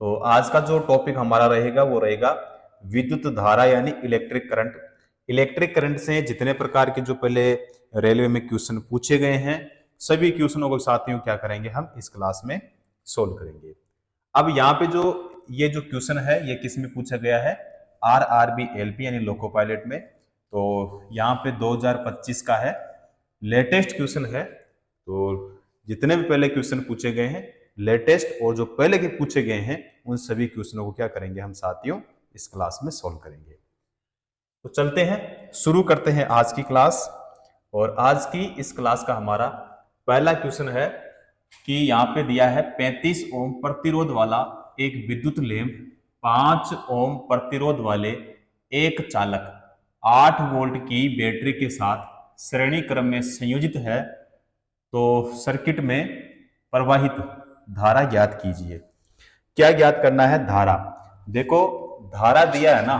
तो आज का जो टॉपिक हमारा रहेगा वो रहेगा विद्युत धारा यानी इलेक्ट्रिक करंट। इलेक्ट्रिक करंट से जितने प्रकार के जो पहले रेलवे में क्वेश्चन पूछे गए हैं, सभी क्वेश्चनों को साथियों क्या करेंगे, हम इस क्लास में सोल्व करेंगे। अब यहाँ पे जो ये जो क्वेश्चन है ये किस में पूछा गया है, RRB LP यानी लोको पायलट में। तो यहाँ पे 2025 का है, लेटेस्ट क्वेश्चन है। तो जितने भी पहले क्वेश्चन पूछे गए हैं, लेटेस्ट और जो पहले के पूछे गए हैं, उन सभी क्वेश्चनों को क्या करेंगे हम साथियों इस क्लास में सोल्व करेंगे। तो चलते हैं, शुरू करते हैं आज की क्लास। और आज की इस क्लास का हमारा पहला क्वेश्चन है कि यहाँ पे दिया है 35 ओम प्रतिरोध वाला एक विद्युत लैंप 5 ओम प्रतिरोध वाले एक चालक 8 वोल्ट की बैटरी के साथ श्रेणी क्रम में संयोजित है, तो सर्किट में प्रवाहित धारा ज्ञात कीजिए। क्या ज्ञात करना है? धारा। देखो धारा दिया है ना,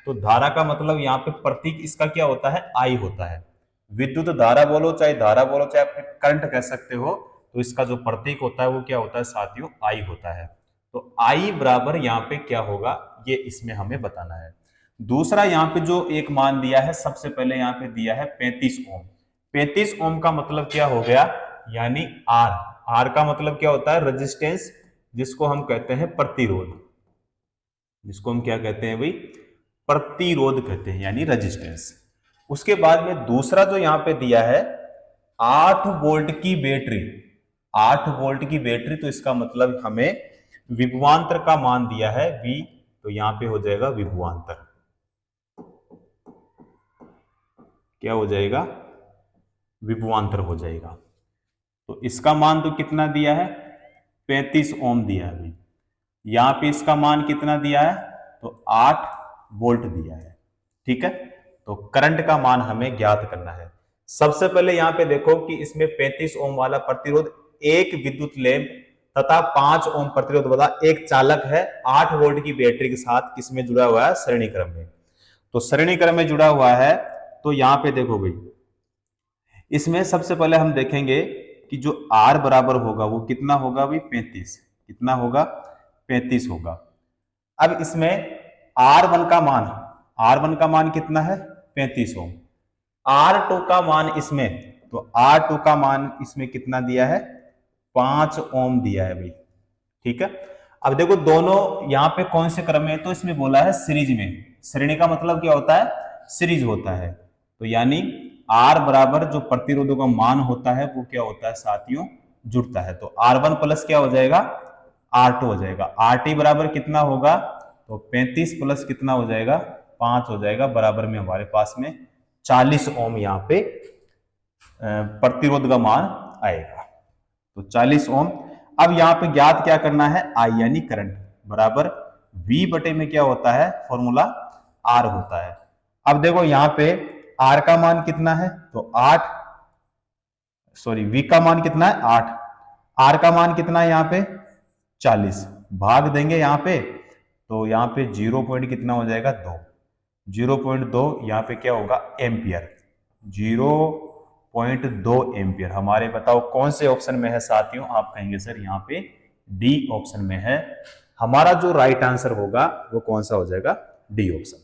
तो धारा का मतलब यहाँ पे प्रतीक इसका क्या होता है? आई होता है। विद्युत धारा बोलो चाहे धारा बोलो चाहे आप करंट कह सकते हो, तो इसका जो प्रतीक होता है वो क्या होता है साथियों? आई होता है। तो आई बराबर यहाँ पे क्या होगा, ये इसमें हमें बताना है। दूसरा यहाँ पे जो एक मान दिया है, सबसे पहले यहाँ पे दिया है 35 ओम। 35 ओम का मतलब क्या हो गया, यानी आर। आर का मतलब क्या होता है? रेजिस्टेंस, जिसको हम कहते हैं प्रतिरोध। जिसको हम क्या कहते हैं भाई? प्रतिरोध कहते हैं, यानी रेजिस्टेंस। उसके बाद में दूसरा जो यहां पे दिया है 8 वोल्ट की बैटरी, 8 वोल्ट की बैटरी, तो इसका मतलब हमें विभवांतर का मान दिया है V, तो यहां पे हो जाएगा विभवांतर। क्या हो जाएगा? विभवांतर हो जाएगा। तो इसका मान तो कितना दिया है? 35 ओम दिया है भाई। यहां पे इसका मान कितना दिया है? तो 8 वोल्ट दिया है। ठीक है, तो करंट का मान हमें ज्ञात करना है। सबसे पहले यहां पे देखो कि इसमें 35 ओम वाला प्रतिरोध एक विद्युत लैंप तथा 5 ओम प्रतिरोध वाला एक चालक है 8 वोल्ट की बैटरी के साथ किसमें जुड़ा हुआ है? श्रेणी क्रम में। तो श्रेणी क्रम में जुड़ा हुआ है, तो यहां पे देखो भाई, इसमें सबसे पहले हम देखेंगे कि जो R बराबर होगा वो कितना होगा भाई? 35। कितना होगा? 35 होगा। अब इसमें R1 का मान, R1 का मान कितना है? 35 ओम। R2 का मान इसमें, तो R2 का मान इसमें कितना दिया है? 5 ओम दिया है भाई। ठीक है, अब देखो दोनों यहां पे कौन से क्रम में है, तो इसमें बोला है सीरीज में। श्रेणी का मतलब क्या होता है? सीरीज होता है। तो यानी R बराबर जो प्रतिरोधों का मान होता है वो क्या होता है साथियों? जुड़ता है। तो R1 प्लस क्या हो जाएगा? R2 हो जाएगा। RT बराबर कितना होगा? तो 35 प्लस कितना हो जाएगा? 5 हो जाएगा। बराबर में हमारे पास में 40 ओम यहाँ पे प्रतिरोध का मान आएगा। तो 40 ओम। अब यहाँ पे ज्ञात क्या करना है? आई यानी करंट बराबर V बटे में क्या होता है? फॉर्मूला R होता है। अब देखो यहाँ पे R का मान कितना है? तो 8, सॉरी V का मान कितना है? 8। R का मान कितना है यहाँ पे? 40। भाग देंगे यहाँ पे, तो यहाँ पे 0 पॉइंट कितना हो जाएगा? 2। 0.2 यहाँ पे क्या होगा? एम्पियर। 0.2 एम्पियर हमारे, बताओ कौन से ऑप्शन में है साथियों? आप कहेंगे सर यहाँ पे डी ऑप्शन में है। हमारा जो राइट आंसर होगा वो कौन सा हो जाएगा? D option.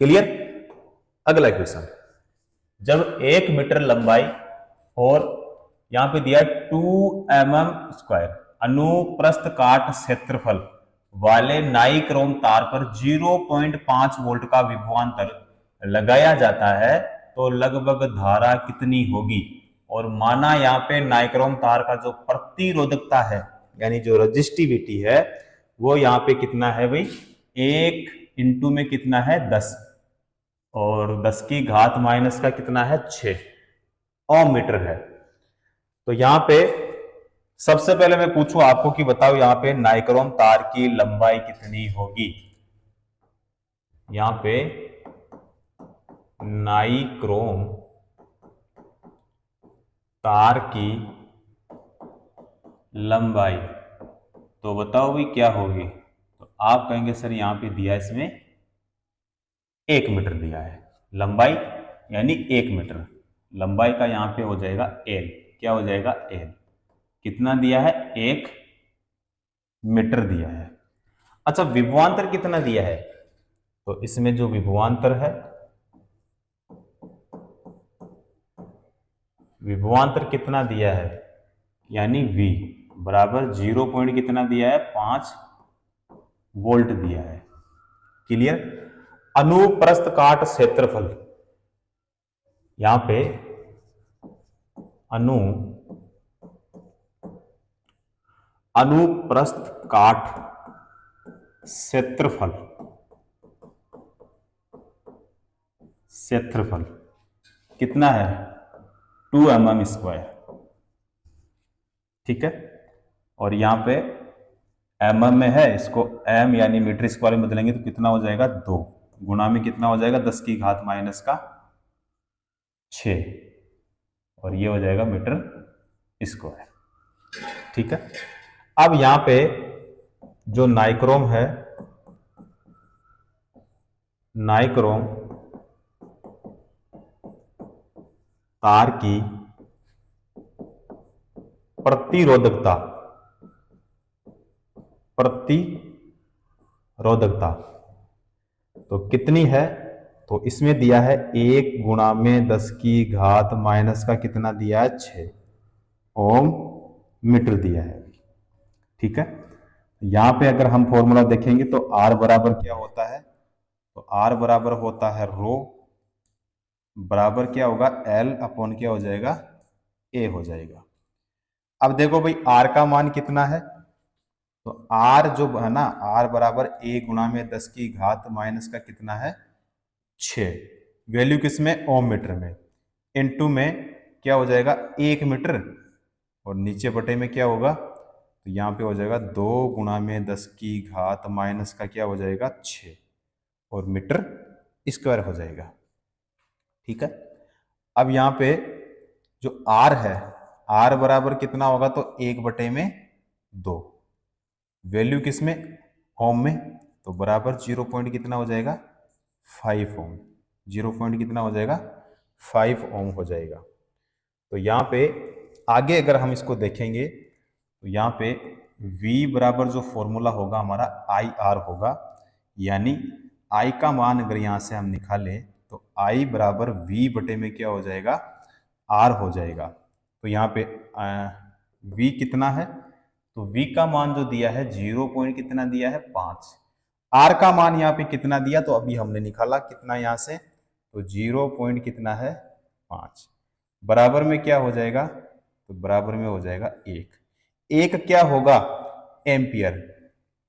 क्लियर? अगला क्वेश्चन, जब 1 मीटर लंबाई और यहां पे दिया 2 mm² अनुप्रस्थ काट क्षेत्रफल वाले नाइक्रोम तार पर 0.5 वोल्ट का विभवांतर लगाया जाता है, तो लगभग धारा कितनी होगी? और माना यहाँ पे नाइक्रोम तार का जो प्रतिरोधकता है यानी जो रजिस्टिविटी है वो यहाँ पे कितना है भाई? 1 इंटू में कितना है? 10, और 10 की घात माइनस का कितना है? 6 ओम मीटर है। तो यहां पे सबसे पहले मैं पूछूं आपको कि बताओ यहां पे नाइक्रोम तार की लंबाई कितनी होगी? यहां पे नाइक्रोम तार की लंबाई, तो बताओ भाई क्या होगी? तो आप कहेंगे सर यहां पे दिया इसमें 1 मीटर दिया है लंबाई, यानी 1 मीटर लंबाई का यहां पे हो जाएगा L। क्या हो जाएगा? L। कितना दिया है? 1 मीटर दिया है। अच्छा, विभवांतर कितना दिया है? तो इसमें जो विभवांतर है, विभवांतर कितना दिया है, यानी V बराबर 0 पॉइंट कितना दिया है, 5 वोल्ट दिया है। क्लियर? अनुप्रस्थ काट क्षेत्रफल, यहां पे अनुप्रस्थ काट क्षेत्रफल, क्षेत्रफल कितना है, 2 mm स्क्वायर। ठीक है, और यहां पे mm में है, इसको m यानी मीटर स्क्वायर में बदलेंगे तो कितना हो जाएगा, 2 गुणा में कितना हो जाएगा, 10 की घात माइनस का 6, और ये हो जाएगा मीटर स्क्वायर। ठीक है, अब यहां पे जो नाइक्रोम है, नाइक्रोम तार की प्रतिरोधकता, प्रतिरोधकता तो कितनी है, तो इसमें दिया है 1 गुणा में 10 की घात माइनस का कितना दिया है, 6 ओम मीटर दिया है। ठीक है, यहां पे अगर हम फॉर्मूला देखेंगे तो R बराबर क्या होता है, तो R बराबर होता है रो बराबर क्या होगा, L अपॉन क्या हो जाएगा, A हो जाएगा। अब देखो भाई R का मान कितना है, तो R जो है ना, R बराबर A गुणा में 10 की घात माइनस का कितना है, 6, वैल्यू किसमें, ओम मीटर में, इनटू में क्या हो जाएगा, 1 मीटर, और नीचे बटे में क्या होगा, तो यहाँ पे हो जाएगा 2 गुणा में 10 की घात माइनस का क्या हो जाएगा, 6, और मीटर स्क्वायर हो जाएगा। ठीक है, अब यहाँ पे जो R है, R बराबर कितना होगा, तो 1 बटे में 2, वैल्यू किसमें, ओम में, तो बराबर 0 पॉइंट कितना हो जाएगा, 5 ओम, 0 पॉइंट कितना हो जाएगा, 5 ओम हो जाएगा। तो यहाँ पे आगे अगर हम इसको देखेंगे तो यहाँ पे V बराबर जो फॉर्मूला होगा हमारा IR होगा, यानी I का मान अगर यहाँ से हम निकालें तो I बराबर V बटे में क्या हो जाएगा, R हो जाएगा। तो यहाँ पे V कितना है, तो V का मान जो दिया है 0 पॉइंट कितना दिया है, 5, R का मान यहाँ पे कितना दिया, तो अभी हमने निकाला कितना यहाँ से, तो 0 पॉइंट कितना है, 5, बराबर में क्या हो जाएगा, तो बराबर में हो जाएगा 1 क्या होगा, एम्पियर।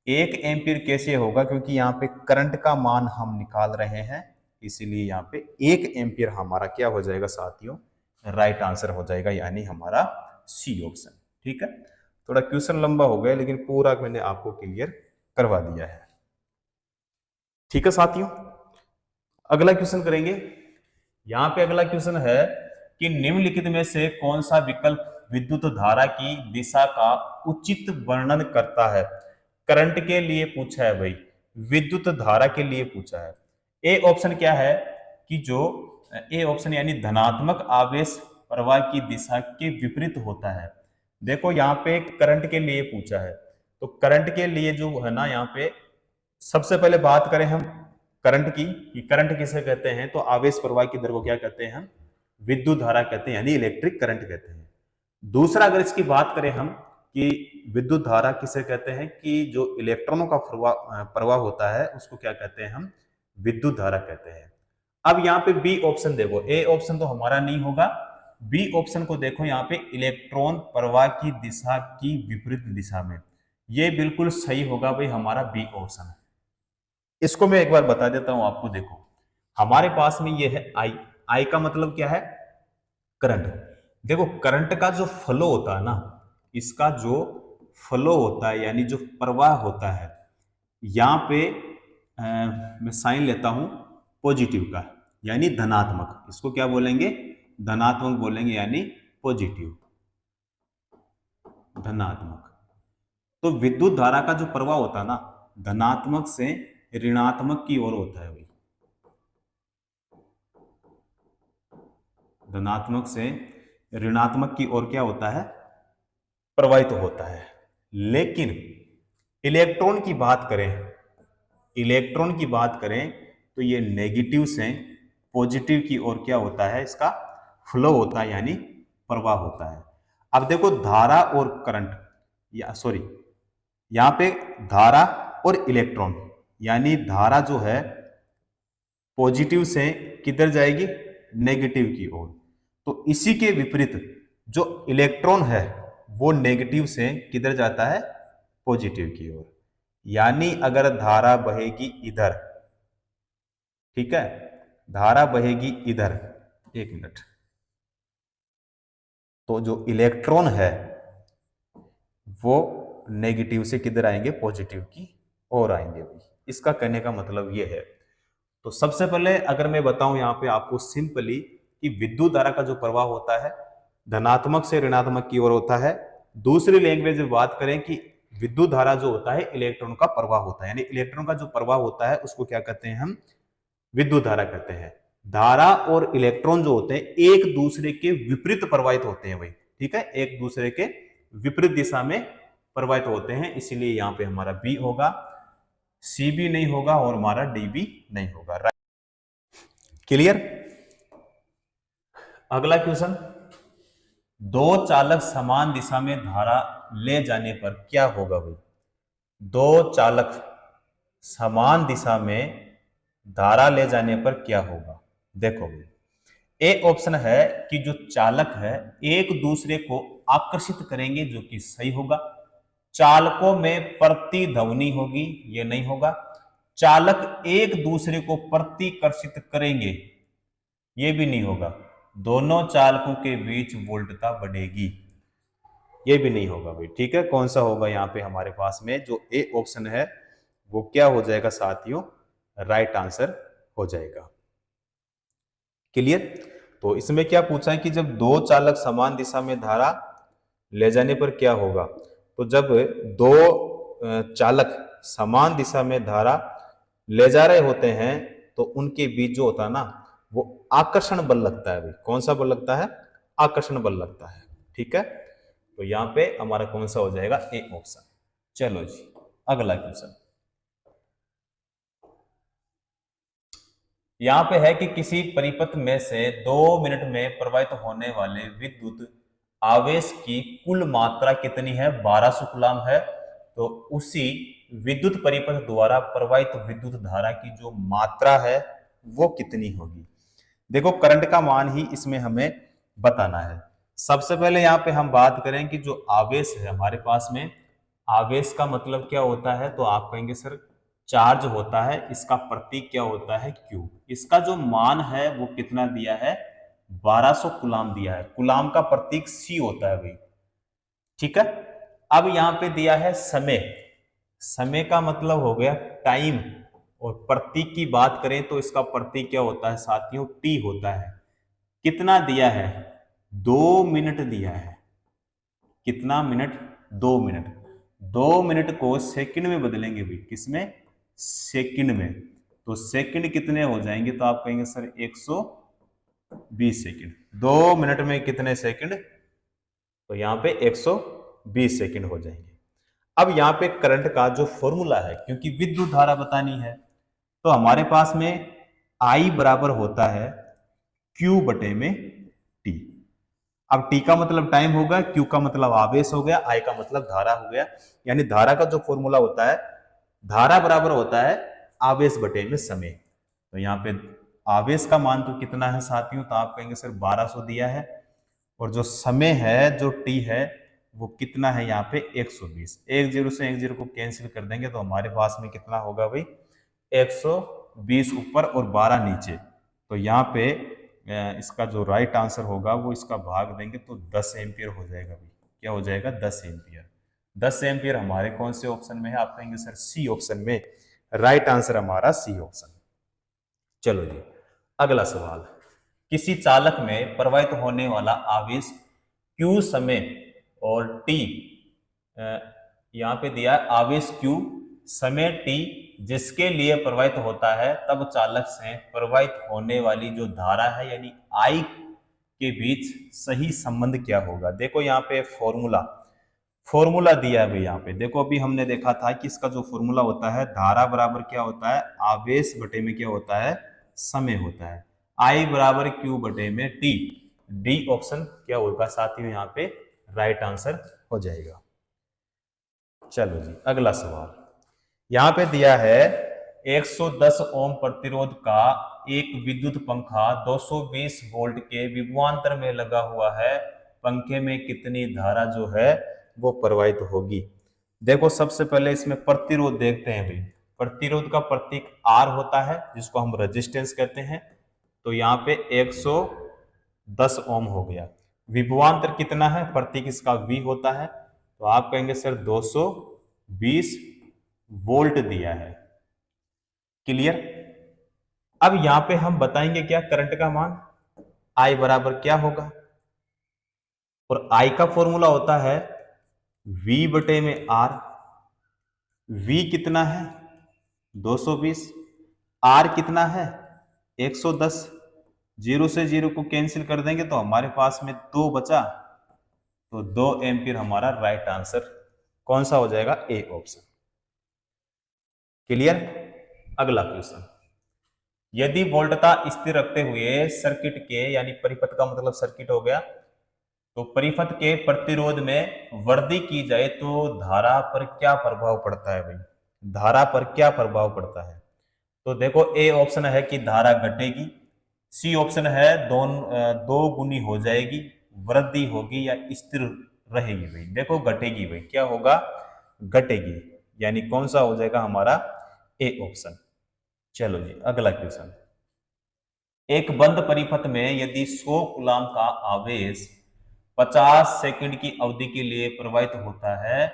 1 एम्पियर कैसे होगा, क्योंकि यहाँ पे करंट का मान हम निकाल रहे हैं, इसीलिए यहाँ पे 1 एम्पियर हमारा क्या हो जाएगा साथियों, राइट आंसर हो जाएगा, यानी हमारा सी ऑप्शन। ठीक है, थोड़ा क्वेश्चन लंबा हो गया लेकिन पूरा मैंने आपको क्लियर करवा दिया है। ठीक है साथियों, अगला क्वेश्चन करेंगे। यहां पे अगला क्वेश्चन है कि निम्नलिखित में से कौन सा विकल्प विद्युत धारा की दिशा का उचित वर्णन करता है। करंट के लिए पूछा है भाई, विद्युत धारा के लिए पूछा है। ए ऑप्शन क्या है कि जो ए ऑप्शन यानी धनात्मक आवेश प्रवाह की दिशा के विपरीत होता है। देखो यहाँ पे करंट के लिए पूछा है, तो करंट के लिए जो है ना, यहाँ पे सबसे पहले बात करें हम करंट की, कि करंट किसे कहते हैं, तो आवेश प्रवाह की दर को क्या कहते हैं हम, विद्युत धारा कहते हैं, यानी इलेक्ट्रिक करंट कहते हैं। दूसरा अगर इसकी बात करें हम कि विद्युत धारा किसे कहते हैं, कि जो इलेक्ट्रॉनों का प्रवाह होता है उसको क्या कहते हैं हम, विद्युत धारा कहते हैं। अब यहाँ पे बी ऑप्शन देखो, ए ऑप्शन तो हमारा नहीं होगा, बी ऑप्शन को देखो, यहाँ पे इलेक्ट्रॉन प्रवाह की दिशा की विपरीत दिशा में, ये बिल्कुल सही होगा भाई, हमारा बी ऑप्शन है। इसको मैं एक बार बता देता हूं आपको। देखो हमारे पास में ये है आई, आई का मतलब क्या है, करंट। देखो करंट का जो फ्लो होता है ना, इसका जो फ्लो होता है यानी जो प्रवाह होता है, यहां पे मैं साइन लेता हूं पॉजिटिव का, यानी धनात्मक, इसको क्या बोलेंगे, धनात्मक बोलेंगे, यानी पॉजिटिव, धनात्मक। तो विद्युत धारा का जो प्रवाह होता है ना, धनात्मक से ऋणात्मक की ओर होता है भाई, धनात्मक से ऋणात्मक की ओर क्या होता है, प्रवाहित होता है। लेकिन इलेक्ट्रॉन की बात करें, इलेक्ट्रॉन की बात करें तो ये नेगेटिव से पॉजिटिव की ओर क्या होता है, इसका फ्लो होता है यानी प्रवाह होता है। अब देखो धारा और करंट, या सॉरी, यहां पे धारा और इलेक्ट्रॉन, यानी धारा जो है पॉजिटिव से किधर जाएगी, नेगेटिव की ओर। तो इसी के विपरीत जो इलेक्ट्रॉन है वो नेगेटिव से किधर जाता है, पॉजिटिव की ओर। यानी अगर धारा बहेगी इधर, ठीक है, धारा बहेगी इधर, एक मिनट, तो जो इलेक्ट्रॉन है वो नेगेटिव से किधर आएंगे, पॉजिटिव की ओर आएंगे। इसका कहने का मतलब ये है। तो सबसे पहले अगर मैं बताऊं यहां पे आपको सिंपली कि विद्युत धारा का जो प्रवाह होता है धनात्मक से ऋणात्मक की ओर होता है। दूसरी लैंग्वेज में बात करें कि विद्युत धारा जो होता है इलेक्ट्रॉन का प्रवाह होता है, यानी इलेक्ट्रॉन का जो प्रवाह होता है उसको क्या कहते हैं, हम विद्युत धारा कहते हैं। धारा और इलेक्ट्रॉन जो होते हैं एक दूसरे के विपरीत प्रवाहित होते हैं भाई, ठीक है, एक दूसरे के विपरीत दिशा में प्रवाहित होते हैं, इसीलिए यहां पे हमारा बी होगा, सी भी नहीं होगा और हमारा डी भी नहीं होगा। Right, clear. अगला क्वेश्चन, दो चालक समान दिशा में धारा ले जाने पर क्या होगा भाई, दो चालक समान दिशा में धारा ले जाने पर क्या होगा। देखो भाई, ए ऑप्शन है कि जो चालक है एक दूसरे को आकर्षित करेंगे, जो कि सही होगा। चालकों में प्रतिध्वनि होगी, ये नहीं होगा। चालक एक दूसरे को प्रतिकर्षित करेंगे, ये भी नहीं होगा। दोनों चालकों के बीच वोल्टता बढ़ेगी, ये भी नहीं होगा भाई, ठीक है। कौन सा होगा यहाँ पे हमारे पास में, जो ए ऑप्शन है वो क्या हो जाएगा साथियों, राइट आंसर हो जाएगा। क्लियर। तो इसमें क्या पूछा है कि जब दो चालक समान दिशा में धारा ले जाने पर क्या होगा। तो जब दो चालक समान दिशा में धारा ले जा रहे होते हैं तो उनके बीच जो होता है ना वो आकर्षण बल लगता है भाई। कौन सा बल लगता है, आकर्षण बल लगता है, ठीक है। तो यहां पे हमारा कौन सा हो जाएगा, ए ऑप्शन। चलो जी, अगला क्वेश्चन यहां पे है कि किसी परिपथ में से 2 मिनट में प्रवाहित होने वाले विद्युत आवेश की कुल मात्रा कितनी है, 1200 कूलम है। तो उसी विद्युत परिपथ द्वारा प्रवाहित विद्युत धारा की जो मात्रा है वो कितनी होगी। देखो करंट का मान ही इसमें हमें बताना है। सबसे पहले यहाँ पे हम बात करें कि जो आवेश है हमारे पास में, आवेश का मतलब क्या होता है, तो आप कहेंगे सर चार्ज होता है, इसका प्रतीक क्या होता है, क्यू। इसका जो मान है वो कितना दिया है, 1200 कुलाम दिया है। कुलाम का प्रतीक सी होता है भाई, ठीक है। अब यहां पे दिया है समय, समय का मतलब हो गया टाइम, और प्रतीक की बात करें तो इसका प्रतीक क्या होता है साथियों, टी होता है। कितना दिया है, 2 मिनट दिया है। कितना मिनट, 2 मिनट। 2 मिनट को सेकंड में बदलेंगे भाई, किसमें, सेकंड में। तो सेकंड कितने हो जाएंगे, तो आप कहेंगे सर 120 सेकंड। 2 मिनट में कितने सेकंड, तो यहां पे 120 सेकंड हो जाएंगे। अब यहां पे करंट का जो फॉर्मूला है, क्योंकि विद्युत धारा बतानी है, तो हमारे पास में I बराबर होता है Q बटे में T। अब T का मतलब टाइम हो गया, Q का मतलब आवेश हो गया, I का मतलब धारा हो गया। यानी धारा का जो फॉर्मूला होता है, धारा बराबर होता है आवेश बटे में समय। तो यहाँ पे आवेश का मान तो कितना है साथियों, तो आप कहेंगे सर 1200 दिया है, और जो समय है जो T है वो कितना है यहाँ पे 120। 10 से 10 को कैंसिल कर देंगे तो हमारे पास में कितना होगा भाई, 120 ऊपर और 12 नीचे। तो यहाँ पे इसका जो राइट आंसर होगा वो इसका भाग देंगे तो 10 एम्पियर हो जाएगा भाई। क्या हो जाएगा, 10 एम्पियर। 10 एम्पियर हमारे कौन से ऑप्शन में है, आप कहेंगे सर सी ऑप्शन में। राइट आंसर हमारा सी ऑप्शन। चलो जी, अगला सवाल, किसी चालक में प्रवाहित होने वाला आवेश Q समय और T, यहाँ पे दिया है आवेश Q समय T जिसके लिए प्रवाहित होता है, तब चालक से प्रवाहित होने वाली जो धारा है यानी I के बीच सही संबंध क्या होगा। देखो यहाँ पे फॉर्मूला, फॉर्मूला दिया है भाई यहाँ पे देखो, अभी हमने देखा था कि इसका जो फॉर्मूला होता है, धारा बराबर क्या होता है, आवेश बटे में क्या होता है, समय होता है। आई बराबर क्यू बटे में टी। डी ऑप्शन क्या होगा साथियों, यहाँ पे राइट आंसर हो जाएगा। चलो जी अगला सवाल यहाँ पे दिया है 110 ओम प्रतिरोध का एक विद्युत पंखा 220 वोल्ट के विभवांतर में लगा हुआ है, पंखे में कितनी धारा जो है वो प्रवाहित होगी। देखो सबसे पहले इसमें प्रतिरोध देखते हैं भाई। प्रतिरोध का प्रतीक आर होता है जिसको हम रेजिस्टेंस कहते हैं। तो यहाँ पे 110 ओम हो गया। विभवांतर कितना है, प्रतीक इसका वी होता है। तो आप कहेंगे सर 220 वोल्ट दिया है। क्लियर। अब यहां पे हम बताएंगे क्या, करंट का मान आई बराबर क्या होगा। और आई का फॉर्मूला होता है वी बटे में आर। वी कितना है 220, आर कितना है 110। जीरो से जीरो को कैंसिल कर देंगे तो हमारे पास में 2 बचा। तो 2 एम्पीयर हमारा राइट आंसर कौन सा हो जाएगा, ए ऑप्शन। क्लियर। अगला क्वेश्चन, यदि वोल्टता स्थिर रखते हुए सर्किट के, यानी परिपथ का मतलब सर्किट हो गया, तो परिपथ के प्रतिरोध में वृद्धि की जाए तो धारा पर क्या प्रभाव पड़ता है भाई। धारा पर क्या प्रभाव पड़ता है। तो देखो ए ऑप्शन है कि धारा घटेगी। सी ऑप्शन है दो गुनी हो जाएगी, वृद्धि होगी या स्थिर रहेगी भाई। देखो घटेगी भाई, क्या होगा, घटेगी, यानी कौन सा हो जाएगा हमारा, ए ऑप्शन। चलो जी अगला क्वेश्चन, एक बंद परिपथ में यदि 100 कूलाम का आवेश 50 सेकंड की अवधि के लिए प्रवाहित होता है,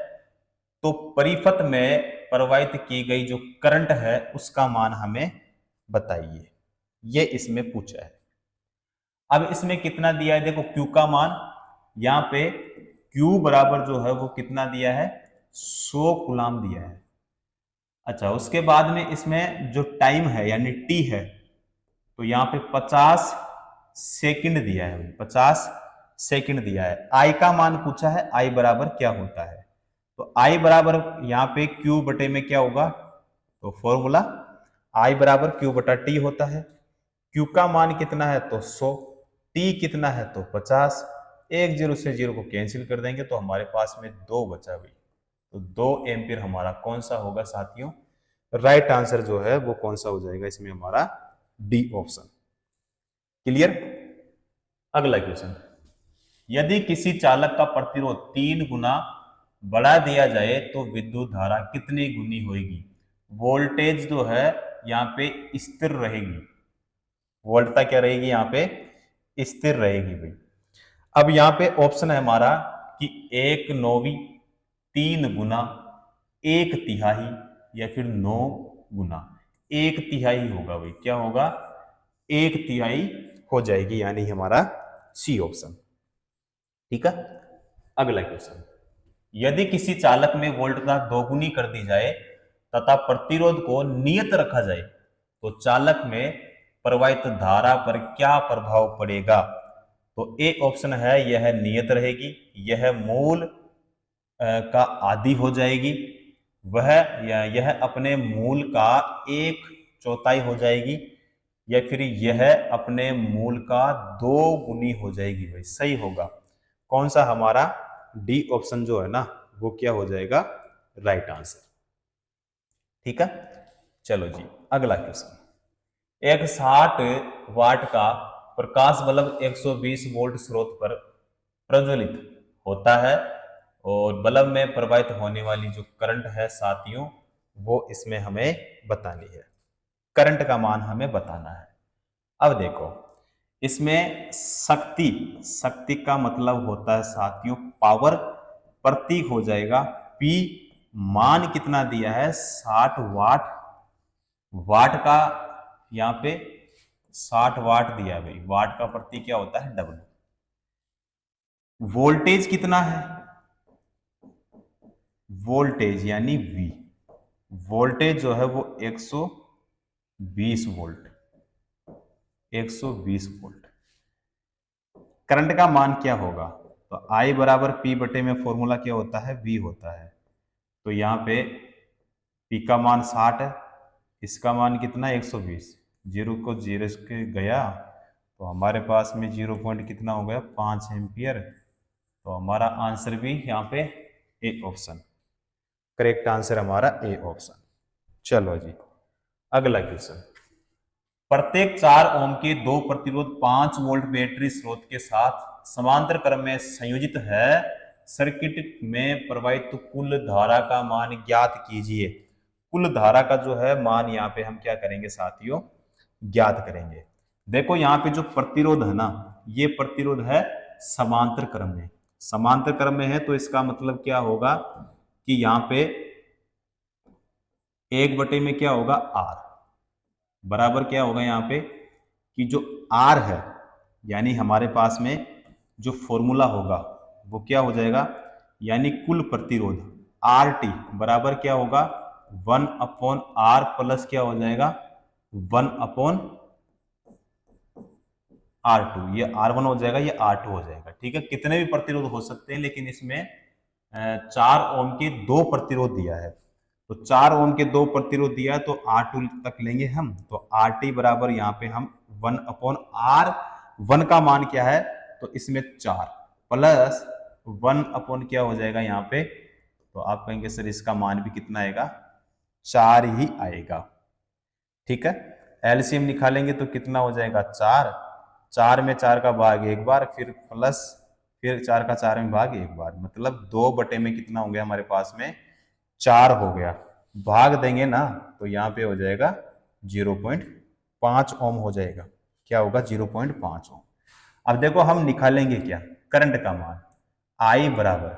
तो परिपथ में प्रवाहित की गई जो करंट है उसका मान हमें बताइए। ये इसमें पूछा है। अब इसमें कितना दिया है, देखो Q का मान, यहां पे Q बराबर जो है वो कितना दिया है, 100 कूलाम दिया है। अच्छा, उसके बाद में इसमें जो टाइम है यानी T है, तो यहाँ पे 50 सेकंड दिया है, 50 सेकंड दिया है। आई का मान पूछा है, आई बराबर क्या होता है। तो आई बराबर यहाँ पे क्यू बटे में क्या होगा, तो फॉर्मूला आई बराबर क्यू बटा टी होता है। क्यू का मान कितना है तो 100, टी कितना है तो 50। एक जीरो से जीरो को कैंसिल कर देंगे तो हमारे पास में 2 बचा भी। तो 2 एम्पीयर हमारा कौन सा होगा साथियों, राइट आंसर जो है वो कौन सा हो जाएगा इसमें हमारा, डी ऑप्शन। क्लियर। अगला क्वेश्चन, यदि किसी चालक का प्रतिरोध 3 गुना बढ़ा दिया जाए तो विद्युत धारा कितनी गुनी होगी। वोल्टेज जो है यहाँ पे स्थिर रहेगी, वोल्टता क्या रहेगी यहाँ पे, स्थिर रहेगी भाई। अब यहाँ पे ऑप्शन है हमारा कि 1/9, 3 गुना, 1/3 या फिर 9 गुना। 1/3 होगा भाई, क्या होगा, 1/3 हो जाएगी, यानी हमारा सी ऑप्शन। ठीक है। अगला क्वेश्चन, यदि किसी चालक में वोल्टता दोगुनी कर दी जाए तथा प्रतिरोध को नियत रखा जाए तो चालक में प्रवाहित धारा पर क्या प्रभाव पड़ेगा। तो ए ऑप्शन है यह नियत रहेगी, यह मूल का आधी हो जाएगी, वह यह अपने मूल का 1/4 हो जाएगी, या फिर यह अपने मूल का 2 गुनी हो जाएगी भाई। सही होगा कौन सा हमारा, डी ऑप्शन जो है ना वो क्या हो जाएगा, राइट आंसर। ठीक है। चलो जी अगला क्वेश्चन, एक 60 वाट का प्रकाश बल्ब 120 वोल्ट स्रोत पर प्रज्वलित होता है और बल्ब में प्रवाहित होने वाली जो करंट है साथियों वो इसमें हमें बतानी है। करंट का मान हमें बताना है। अब देखो इसमें शक्ति, शक्ति का मतलब होता है साथियों पावर, प्रतीक हो जाएगा P। मान कितना दिया है 60 वाट, वाट का यहाँ पे 60 वाट दिया है भाई, वाट का प्रतीक क्या होता है W। वोल्टेज कितना है, वोल्टेज यानी V, वोल्टेज जो है वो 120 वोल्ट, 120 वोल्ट। करंट का मान क्या होगा, तो I बराबर P बटे में फॉर्मूला क्या होता है, V होता है। तो यहाँ पे P का मान 60 है, इसका मान कितना 120, जीरो को जीरो के गया तो हमारे पास में 0 पॉइंट कितना हो गया 5 एम्पियर। तो हमारा आंसर भी यहाँ पे ए ऑप्शन, करेक्ट आंसर हमारा ए ऑप्शन। चलो जी अगला क्वेश्चन, प्रत्येक 4 ओम के दो प्रतिरोध 5 वोल्ट बैटरी स्रोत के साथ समांतर क्रम में संयोजित है, सर्किट में प्रवाहित कुल धारा का मान ज्ञात कीजिए। कुल धारा का जो है मान यहाँ पे हम क्या करेंगे साथियों, ज्ञात करेंगे। देखो यहाँ पे जो प्रतिरोध है ना, ये प्रतिरोध है समांतर क्रम में, समांतर क्रम में है तो इसका मतलब क्या होगा कि यहाँ पे 1 बटे में क्या होगा आर, बराबर क्या होगा यहाँ पे कि जो आर है यानी हमारे पास में जो फॉर्मूला होगा वो क्या हो जाएगा, यानी कुल प्रतिरोध आर टी बराबर क्या होगा 1/r प्लस क्या हो जाएगा 1/r2। ये R1 हो जाएगा, ये R2 हो जाएगा। ठीक है, कितने भी प्रतिरोध हो सकते हैं लेकिन इसमें 4 ओम के 2 प्रतिरोध दिया है, तो 4 ओम के 2 प्रतिरोध दिया है तो R2 तक लेंगे हम। तो RT बराबर यहाँ पे हम 1/r, 1 का मान क्या है तो इसमें 4 प्लस 1 क्या हो जाएगा यहाँ पे, तो आप कहेंगे सर इसका मान भी कितना आएगा 4 ही आएगा। ठीक है, एलसीएम निकालेंगे तो कितना हो जाएगा 4, 4 में 4 का भाग एक बार, फिर प्लस फिर 4 का 4 में भाग एक बार, मतलब 2 बटे में कितना हो गया हमारे पास में 4 हो गया। भाग देंगे ना तो यहाँ पे हो जाएगा 0.5 ओम हो जाएगा, क्या होगा 0.5 ओम। अब देखो हम निकालेंगे क्या करंट का मान I बराबर,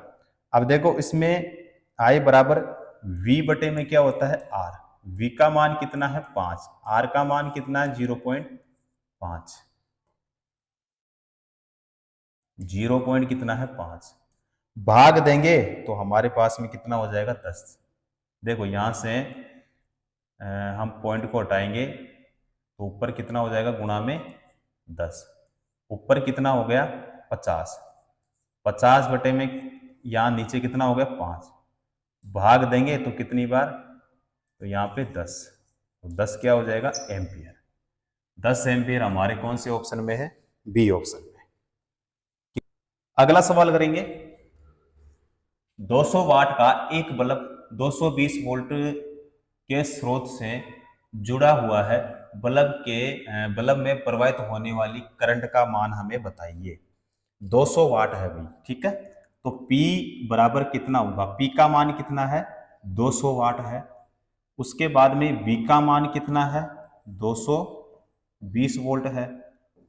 अब देखो इसमें I बराबर V बटे में क्या होता है R, V का मान कितना है 5, R का मान कितना है 0.5, 0 कितना है 5, भाग देंगे तो हमारे पास में कितना हो जाएगा 10। देखो यहां से हम पॉइंट को हटाएंगे तो ऊपर कितना हो जाएगा गुणा में 10, ऊपर कितना हो गया 50, 50 बटे में यहाँ नीचे कितना हो गया 5, भाग देंगे तो कितनी बार, तो यहाँ पे 10, तो 10 क्या हो जाएगा एम्पियर। 10 एम्पियर हमारे कौन से ऑप्शन में है, बी ऑप्शन में। अगला सवाल करेंगे, 200 वाट का एक बल्ब 220 वोल्ट के स्रोत से जुड़ा हुआ है, बल्ब में प्रवाहित होने वाली करंट का मान हमें बताइए। 200 वाट है भाई, ठीक है, तो P बराबर कितना होगा, P का मान कितना है 200 वाट है, उसके बाद में V का मान कितना है 220 वोल्ट है,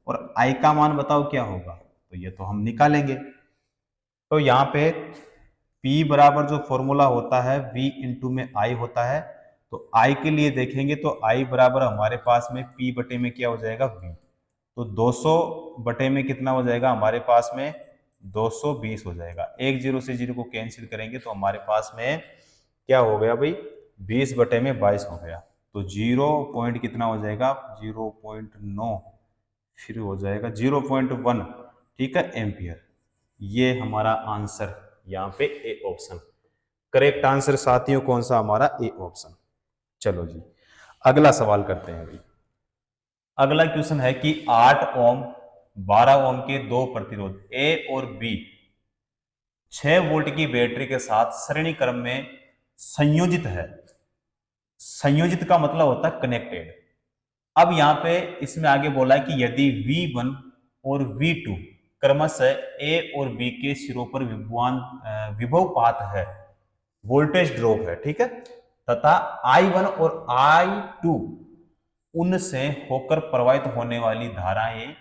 और I का मान बताओ क्या होगा, तो ये तो हम निकालेंगे। तो यहाँ पे P बराबर जो फॉर्मूला होता है V इंटू में I होता है, तो I के लिए देखेंगे तो I बराबर हमारे पास में P बटे में क्या हो जाएगा V, तो 200 बटे में कितना हो जाएगा हमारे पास में 220 हो जाएगा, एक जीरो से जीरो को कैंसिल करेंगे तो हमारे पास में क्या हो गया भाई 20 बटे में 22 हो गया, तो 0 कितना हो जाएगा 0.9, फिर हो जाएगा 0.1, ठीक है एम्पियर। ये हमारा आंसर यहाँ पे ए ऑप्शन, करेक्ट आंसर साथियों कौन सा हमारा ए ऑप्शन। चलो जी अगला सवाल करते हैं भाई। अगला क्वेश्चन है कि 8 ओम 12 ओम के दो प्रतिरोध ए और बी 6 वोल्ट की बैटरी के साथ श्रेणी क्रम में संयोजित है, संयोजित का मतलब होता है कनेक्टेड। अब यहां पे इसमें आगे बोला है कि यदि V1 और V2 क्रमशः A और B के सिरों पर विभवपात है, वोल्टेज ड्रॉप है, ठीक है, तथा I1 और I2 उनसे होकर प्रवाहित होने वाली धाराएं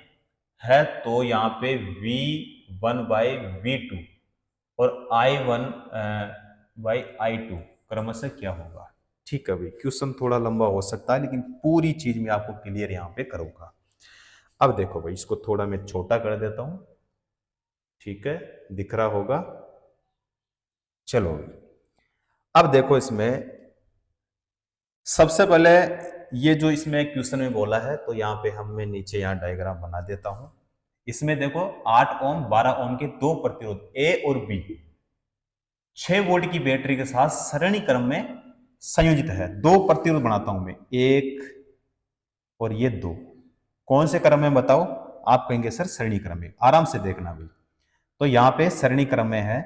है, तो यहाँ पे V1 बाई V2 और I1 बाई I2 क्रमशः क्या होगा। ठीक है भाई, क्वेश्चन थोड़ा लंबा हो सकता है लेकिन पूरी चीज मैं आपको क्लियर यहाँ पे करूंगा। अब देखो भाई, इसको थोड़ा मैं छोटा कर देता हूं, ठीक है, दिख रहा होगा। चलो अब देखो, इसमें सबसे पहले ये जो इसमें क्वेश्चन में बोला है, तो यहाँ पे हम मैं नीचे यहाँ डायग्राम बना देता हूं, इसमें देखो 8 ओम 12 ओम के दो प्रतिरोध ए और बी 6 वोल्ट की बैटरी के साथ सरणी क्रम में संयोजित है। दो प्रतिरोध बनाता हूं मैं, एक और ये दो। कौन से क्रम में बताओ? आप कहेंगे सर सरणी क्रम में। आराम से देखना भाई। तो यहां पे सरणी क्रम में है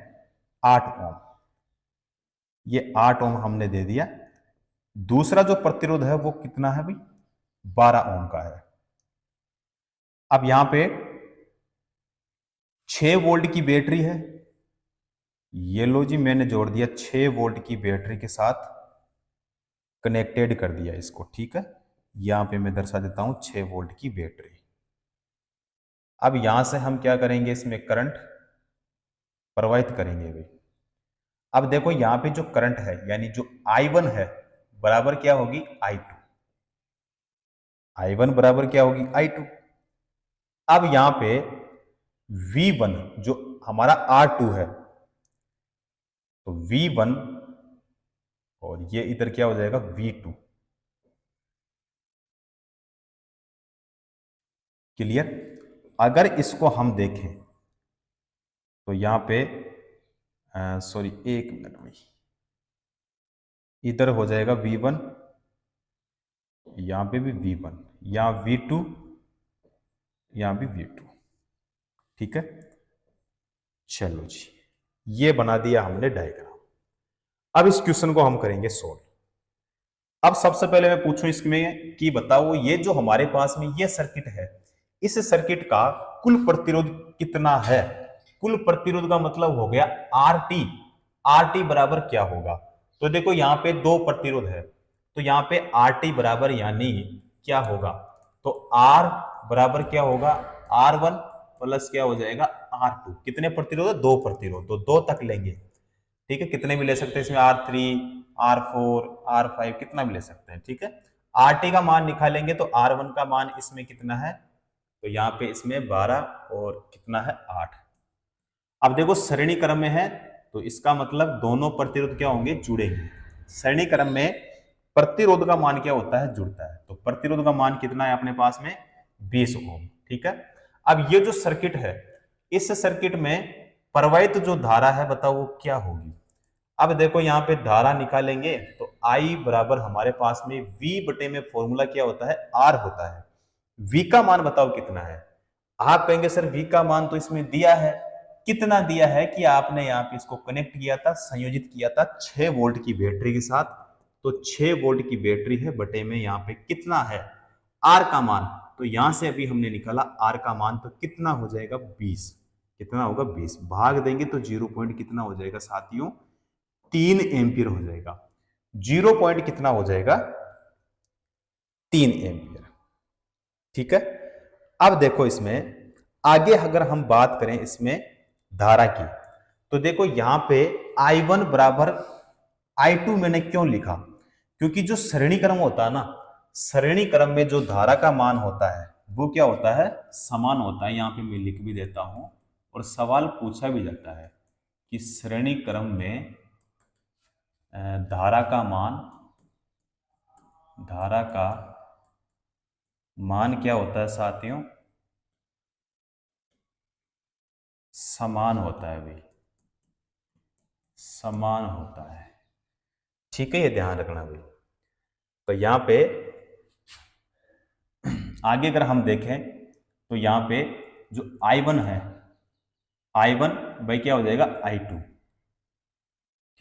8 ओम, ये 8 ओम हमने दे दिया। दूसरा जो प्रतिरोध है वो कितना है भाई? 12 ओम का है। अब यहां पे 6 वोल्ट की बैटरी है, ये लो जी मैंने जोड़ दिया 6 वोल्ट की बैटरी के साथ कनेक्टेड कर दिया इसको, ठीक है। यहां पे मैं दर्शा देता हूं 6 वोल्ट की बैटरी। अब यहां से हम क्या करेंगे, इसमें करंट प्रवाहित करेंगे भाई। अब देखो यहां पे जो करंट है यानी जो I1 है बराबर क्या होगी? I2। I1 बराबर क्या होगी? I2। अब यहां पे V1 जो हमारा R2 है, तो V1 और ये इधर क्या हो जाएगा? V2। क्लियर? अगर इसको हम देखें तो यहां पे सॉरी एक मिनट भाई, इधर हो जाएगा V1, यहां पे भी V1, यहां V2, यहां भी V2, ठीक है। चलो जी, ये बना दिया हमने डायग्राम। अब इस क्वेश्चन को हम करेंगे सोल्व। अब सबसे पहले मैं पूछूं इसमें कि बताओ ये जो हमारे पास में ये सर्किट है, इस सर्किट का कुल प्रतिरोध कितना है? कुल प्रतिरोध का मतलब हो गया RT। RT बराबर क्या होगा? तो देखो यहां पे दो प्रतिरोध है, तो यहां पे RT बराबर यानी क्या होगा? तो R बराबर क्या होगा? R1 प्लस क्या हो जाएगा? R2। कितने प्रतिरोध है? दो प्रतिरोध, तो दो तक लेंगे, ठीक है। कितने भी ले सकते हैं इसमें, R3, R4, R5 कितना भी ले सकते हैं, ठीक है। RT का मान निकालेंगे तो R1 का मान इसमें कितना है? तो यहाँ पे इसमें 12 और कितना है? 8। अब देखो श्रेणी क्रम में है तो इसका मतलब दोनों प्रतिरोध क्या होंगे? जुड़ेंगे। श्रेणी क्रम में प्रतिरोध का मान क्या होता है? जुड़ता है। तो प्रतिरोध का मान कितना है अपने पास में? 20 ओम, ठीक है। अब ये जो सर्किट है, इस सर्किट में प्रवाहित जो धारा है बताओ वो क्या होगी? अब देखो यहाँ पे धारा निकालेंगे तो I बराबर हमारे पास में V बटे में फॉर्मूला क्या होता है? R होता है। V का मान बताओ कितना है? आप कहेंगे सर V का मान तो इसमें दिया है। कितना दिया है कि आपने यहाँ पे इसको कनेक्ट किया था, संयोजित किया था 6 वोल्ट की बैटरी के साथ। तो 6 वोल्ट की बैटरी है बटे में यहाँ पे कितना है? R का मान। तो यहां से अभी हमने निकाला R का मान, तो कितना हो जाएगा? 20। कितना होगा? 20 भाग देंगे तो 0 पॉइंट कितना हो जाएगा साथियों? 3 एम्पियर हो जाएगा। 0 पॉइंट कितना हो जाएगा? 3 एम्पियर, ठीक है। अब देखो इसमें आगे अगर हम बात करें इसमें धारा की, तो देखो यहां पे I1 बराबर I2 मैंने क्यों लिखा? क्योंकि जो श्रेणी क्रम होता है ना, श्रेणी क्रम में जो धारा का मान होता है वो क्या होता है? समान होता है। यहां पे मैं लिख भी देता हूं और सवाल पूछा भी जाता है कि श्रेणी क्रम में धारा का मान क्या होता है साथियों? समान होता है भाई, समान होता है, ठीक है। ये ध्यान रखना भाई। तो यहां पे आगे अगर हम देखें तो यहां पे जो I1 है, I1 भाई क्या हो जाएगा? I2,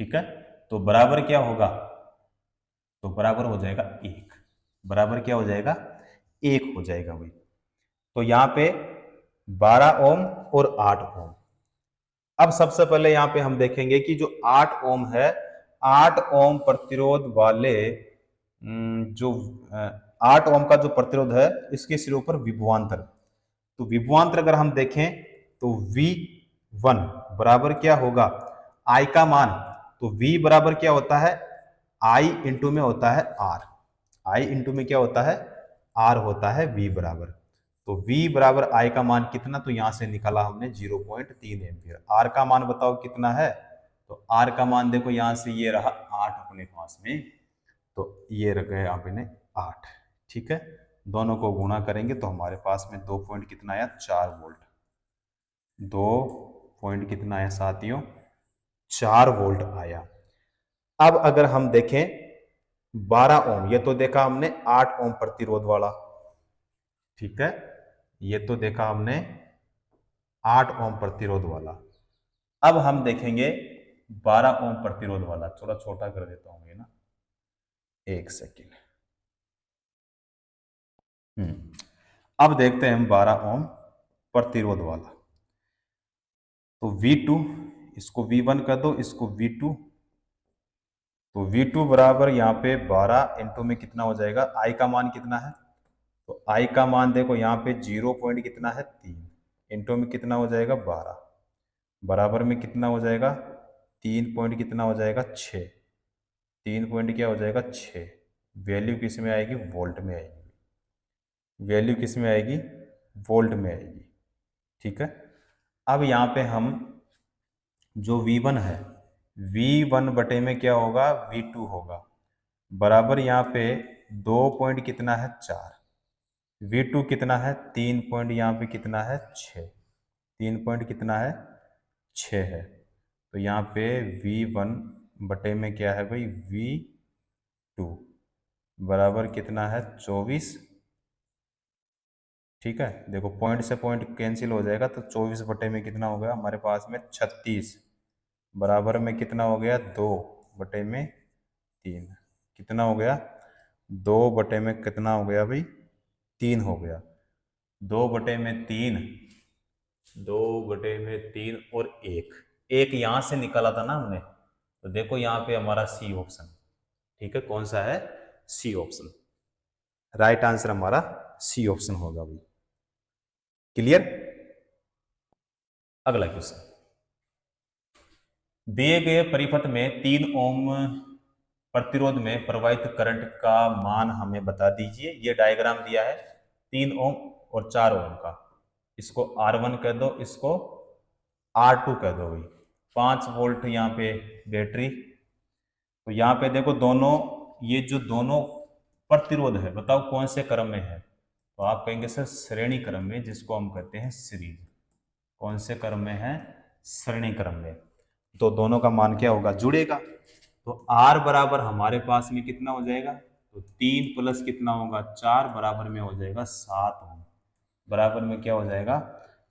ठीक है। तो बराबर क्या होगा? तो बराबर हो जाएगा 1। बराबर क्या हो जाएगा? 1 हो जाएगा भाई। तो यहां पे 12 ओम और 8 ओम। अब सबसे पहले यहां पे हम देखेंगे कि जो 8 ओम है, 8 ओम प्रतिरोध वाले जो 8 ओम का जो प्रतिरोध है इसके सिरों पर विभवांतर। तो विभवांतर अगर हम देखें तो V1 बराबर क्या होगा? I का मान। तो V बराबर क्या होता है? I इंटू में होता है R। I इंटू में क्या होता है? R होता है V बराबर। तो V बराबर I का मान कितना? तो यहां से निकाला हमने 0.3 एम्पियर। R का मान बताओ कितना है? तो R का मान देखो यहां से ये रहा 8 अपने पास में, तो ये रह गए आपने 8, ठीक है। दोनों को गुणा करेंगे तो हमारे पास में 2 पॉइंट कितना आया, 4 वोल्ट। 2 पॉइंट कितना आया साथियों, 4 वोल्ट आया। अब अगर हम देखें 12 ओम, ये तो देखा हमने 8 ओम प्रतिरोध वाला, ठीक है, ये तो देखा हमने 8 ओम प्रतिरोध वाला। अब हम देखेंगे 12 ओम प्रतिरोध वाला, थोड़ा छोटा कर देता हूं ये ना, एक सेकेंड। अब देखते हैं हम 12 ओम प्रतिरोध वाला। तो V2, इसको V1 कर दो, इसको V2, तो V2 बराबर यहाँ पे 12 इंटू में कितना हो जाएगा, I का मान कितना है, तो I का मान देखो यहाँ पे 0 पॉइंट कितना है, 3, इंटू में कितना हो जाएगा 12, बराबर में कितना हो जाएगा 3 पॉइंट कितना हो जाएगा 6, 3 पॉइंट क्या हो जाएगा 6। वैल्यू किस में आएगी, वोल्ट में आएगी, वैल्यू किस में आएगी, वोल्ट में आएगी, ठीक है। अब यहाँ पे हम जो V1 है, V1 बटे में क्या होगा, V2 होगा, बराबर यहाँ पे 2 पॉइंट कितना है 4, V2 कितना है 3 पॉइंट यहाँ पे कितना है 6, 3 पॉइंट कितना है 6 है। तो यहाँ पे V1 बटे में क्या है भाई, V2 बराबर कितना है 24, ठीक है। देखो पॉइंट से पॉइंट कैंसिल हो जाएगा, तो 24 बटे में कितना हो गया हमारे पास में 36, बराबर में कितना हो गया 2 बटे में 3, कितना हो गया 2 बटे में कितना हो गया भाई 3 हो गया, 2 बटे में 3, 2 बटे में 3 और एक यहां से निकाला था ना हमने, तो देखो यहाँ पे हमारा सी ऑप्शन, ठीक है, कौन सा है, सी ऑप्शन, राइट आंसर हमारा सी ऑप्शन होगा भाई। क्लियर। अगला क्वेश्चन, दिए गए परिपथ में 3 ओम प्रतिरोध में प्रवाहित करंट का मान हमें बता दीजिए। ये डायग्राम दिया है 3 ओम और 4 ओम का, इसको R1 कह दो, इसको R2 कह दो भाई। 5 वोल्ट यहाँ पे बैटरी, तो यहाँ पे देखो दोनों, ये जो दोनों प्रतिरोध है बताओ कौन से क्रम में है, तो आप कहेंगे सर श्रेणी क्रम में, जिसको हम कहते हैं सीरीज। कौन से क्रम में है, श्रेणी क्रम में, तो दोनों का मान क्या होगा, जुड़ेगा। तो R बराबर हमारे पास में कितना हो जाएगा, तो 3 प्लस कितना होगा 4, बराबर में हो जाएगा 7 ओम, बराबर में क्या हो जाएगा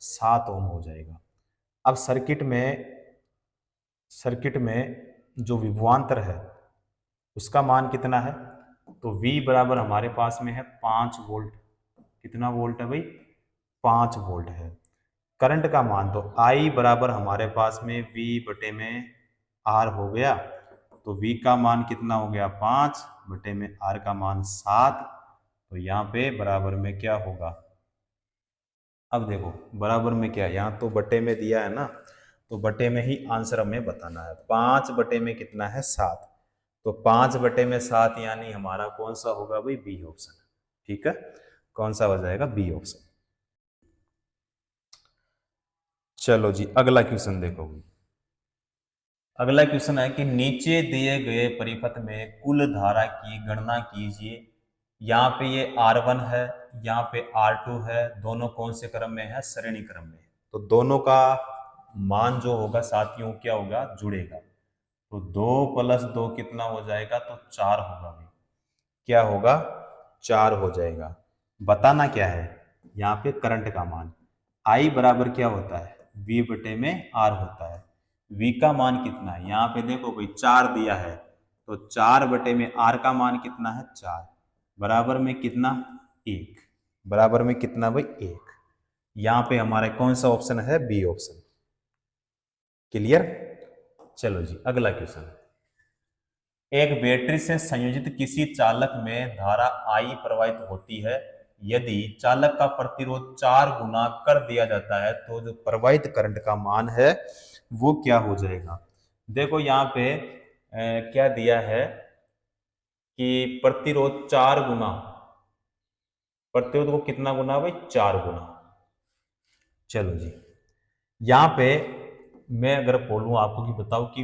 7 ओम हो जाएगा। अब सर्किट में जो विभवांतर है उसका मान कितना है, तो V बराबर हमारे पास में है 5 वोल्ट, कितना वोल्ट है भाई 5 वोल्ट है। करंट का मान तो I बराबर हमारे पास में V बटे में R हो गया, तो V का मान कितना हो गया 5 बटे में R का मान 7, तो यहाँ पे बराबर में क्या होगा, अब देखो बराबर में क्या, यहाँ तो बटे में दिया है ना, तो बटे में ही आंसर हमें बताना है। 5 बटे में कितना है 7, तो 5 बटे में 7 यानी हमारा कौन सा होगा भाई, बी ऑप्शन, ठीक है, कौन सा हो जाएगा, बी ऑप्शन। चलो जी अगला क्वेश्चन देखो भाई। अगला क्वेश्चन है कि नीचे दिए गए परिपथ में कुल धारा की गणना कीजिए। यहाँ पे ये R1 है, यहाँ पे R2 है, दोनों कौन से क्रम में है, श्रेणी क्रम में, तो दोनों का मान जो होगा साथियों क्या होगा, जुड़ेगा। तो 2 प्लस 2 कितना हो जाएगा, तो 4 होगा भाई, क्या होगा 4 हो जाएगा। बताना क्या है, यहाँ पे करंट का मान I बराबर क्या होता है, V बटे में R होता है। V का मान कितना है, यहाँ पे देखो भाई 4 दिया है, तो 4 बटे में R का मान कितना है 4, बराबर में कितना 1, बराबर में कितना भाई 1। यहाँ पे हमारा कौन सा ऑप्शन है, बी ऑप्शन। क्लियर। चलो जी अगला क्वेश्चन, एक बैटरी से संयोजित किसी चालक में धारा I प्रवाहित होती है, यदि चालक का प्रतिरोध 4 गुना कर दिया जाता है तो जो प्रवाहित करंट का मान है वो क्या हो जाएगा। देखो यहाँ पे क्या दिया है कि प्रतिरोध 4 गुना, प्रतिरोध को कितना गुना भाई 4 गुना। चलो जी यहाँ पे मैं अगर बोलूं आपको कि बताओ कि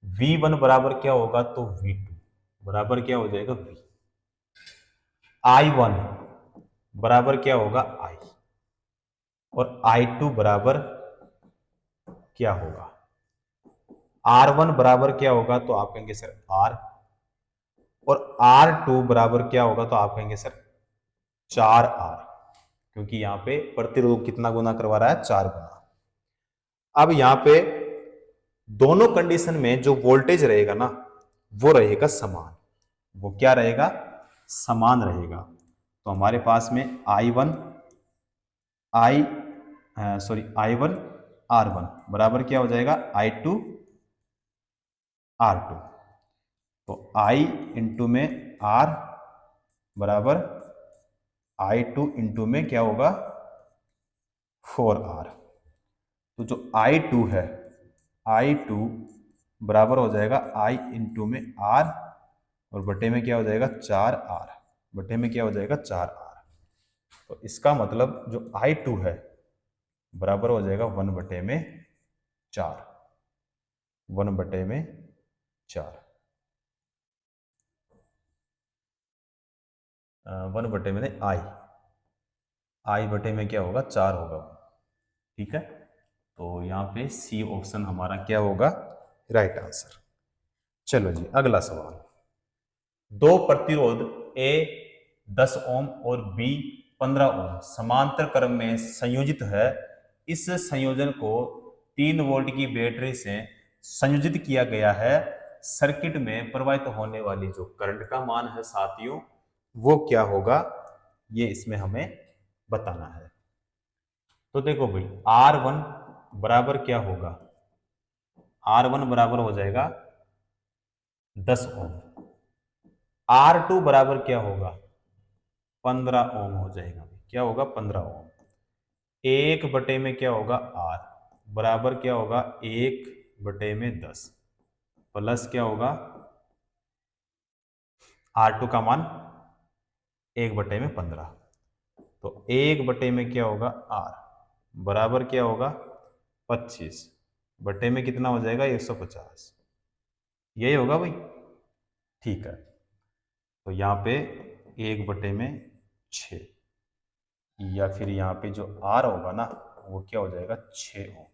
V1 बराबर क्या होगा, तो V2 बराबर क्या हो जाएगा V। I1 बराबर क्या होगा I, और I2 बराबर क्या होगा, R1 बराबर क्या होगा, तो आप कहेंगे सर R, और R2 बराबर क्या होगा, तो आप कहेंगे सर 4R, क्योंकि यहां पे प्रतिरोध कितना गुना करवा रहा है, 4 गुना। अब यहां पे दोनों कंडीशन में जो वोल्टेज रहेगा ना वो रहेगा समान, वो क्या रहेगा, समान रहेगा। तो हमारे पास में I1 I1 R1 बराबर क्या हो जाएगा, I2 R2। तो I इंटू में R बराबर I2 इंटू में क्या होगा 4R। तो जो I2 है, I2 बराबर हो जाएगा I इंटू में R, और बटे में क्या हो जाएगा 4R, बटे में क्या हो जाएगा 4R। तो इसका मतलब जो I2 है बराबर हो जाएगा 1 बटे में 4, 1 बटे में 4, 1 बटे में आई बटे में क्या होगा 4 होगा, ठीक है। तो यहाँ पे सी ऑप्शन हमारा क्या होगा, राइट आंसर। चलो जी अगला सवाल, दो प्रतिरोध ए 10 ओम और बी 15 ओम समांतर क्रम में संयोजित है। इस संयोजन को 3 वोल्ट की बैटरी से संयोजित किया गया है। सर्किट में प्रवाहित होने वाली जो करंट का मान है साथियों वो क्या होगा, ये इसमें हमें बताना है। तो देखो भाई R1 बराबर क्या होगा, R1 बराबर हो जाएगा 10 ओम, R2 बराबर क्या होगा 15 ओम हो जाएगा, क्या होगा 15 ओम। 1 बटे में क्या होगा R बराबर क्या होगा 1 बटे में 10 प्लस क्या होगा R2 का मान 1 बटे में 15। तो 1 बटे में क्या होगा R बराबर क्या होगा 25 बटे में कितना हो जाएगा 150, यही होगा भाई, ठीक है। तो यहाँ पे 1 बटे में 6, या फिर यहाँ पे जो R होगा ना वो क्या हो जाएगा 6 ओम,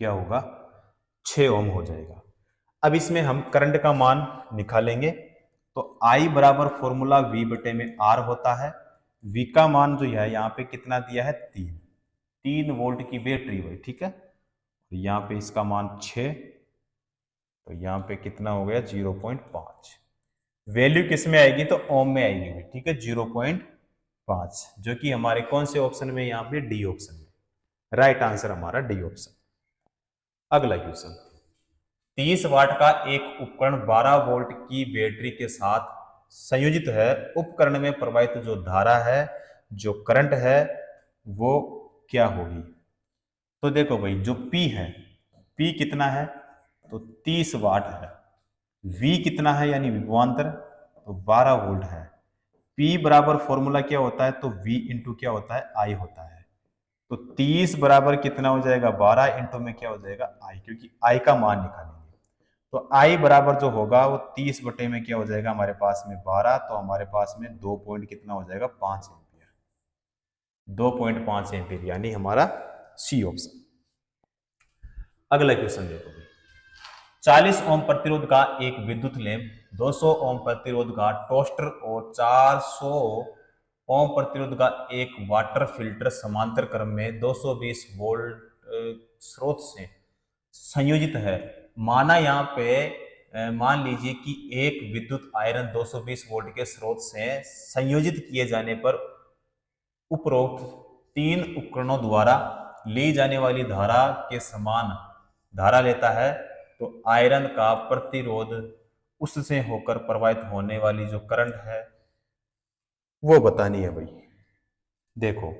क्या होगा 6 ओम हो जाएगा। अब इसमें हम करंट का मान निकालेंगे। तो I बराबर फॉर्मूला V बटे में R होता है। V का मान जो है यहाँ पे कितना दिया है 3 वोल्ट की बैटरी हुई, ठीक है। तो यहाँ पे इसका मान 6, तो यहाँ पे कितना हो गया 0.5। वैल्यू किस में आएगी तो ओम में आएगी, ठीक है 0.5, जो कि हमारे कौन से ऑप्शन में, यहाँ पे डी ऑप्शन में। राइट आंसर हमारा डी ऑप्शन। अगला क्वेश्चन, 30 वाट का एक उपकरण 12 वोल्ट की बैटरी के साथ संयोजित है। उपकरण में प्रवाहित जो धारा है, जो करंट है वो क्या होगी। तो देखो भाई जो P है, P कितना है तो 30 वाट है। V कितना है यानी विभवांतर, तो 12 वोल्ट है। P बराबर फॉर्मूला क्या होता है तो V इंटू क्या होता है I होता है। तो 30 बराबर कितना हो जाएगा 12 इंटू में क्या हो जाएगा I, क्योंकि I का मान निकालेंगे। तो I बराबर जो होगा वो 30 बटे में क्या हो जाएगा हमारे पास में 12, तो हमारे पास में 2 पॉइंट कितना हो जाएगा 5 एम्पियर, 2.5 एम्पियर यानी हमारा सी ऑप्शन। अगला क्वेश्चन देखो, 40 ओम प्रतिरोध का एक विद्युत लैंप, 200 ओम प्रतिरोध का टोस्टर और 400 ओम प्रतिरोध का एक वाटर फिल्टर समांतर क्रम में 220 वोल्ट स्रोत से संयोजित है। माना यहाँ पे मान लीजिए कि एक विद्युत आयरन 220 वोल्ट के स्रोत से संयोजित किए जाने पर उपरोक्त 3 उपकरणों द्वारा ली जाने वाली धारा के समान धारा लेता है। तो आयरन का प्रतिरोध उससे होकर प्रवाहित होने वाली जो करंट है वो बतानी है भाई। देखो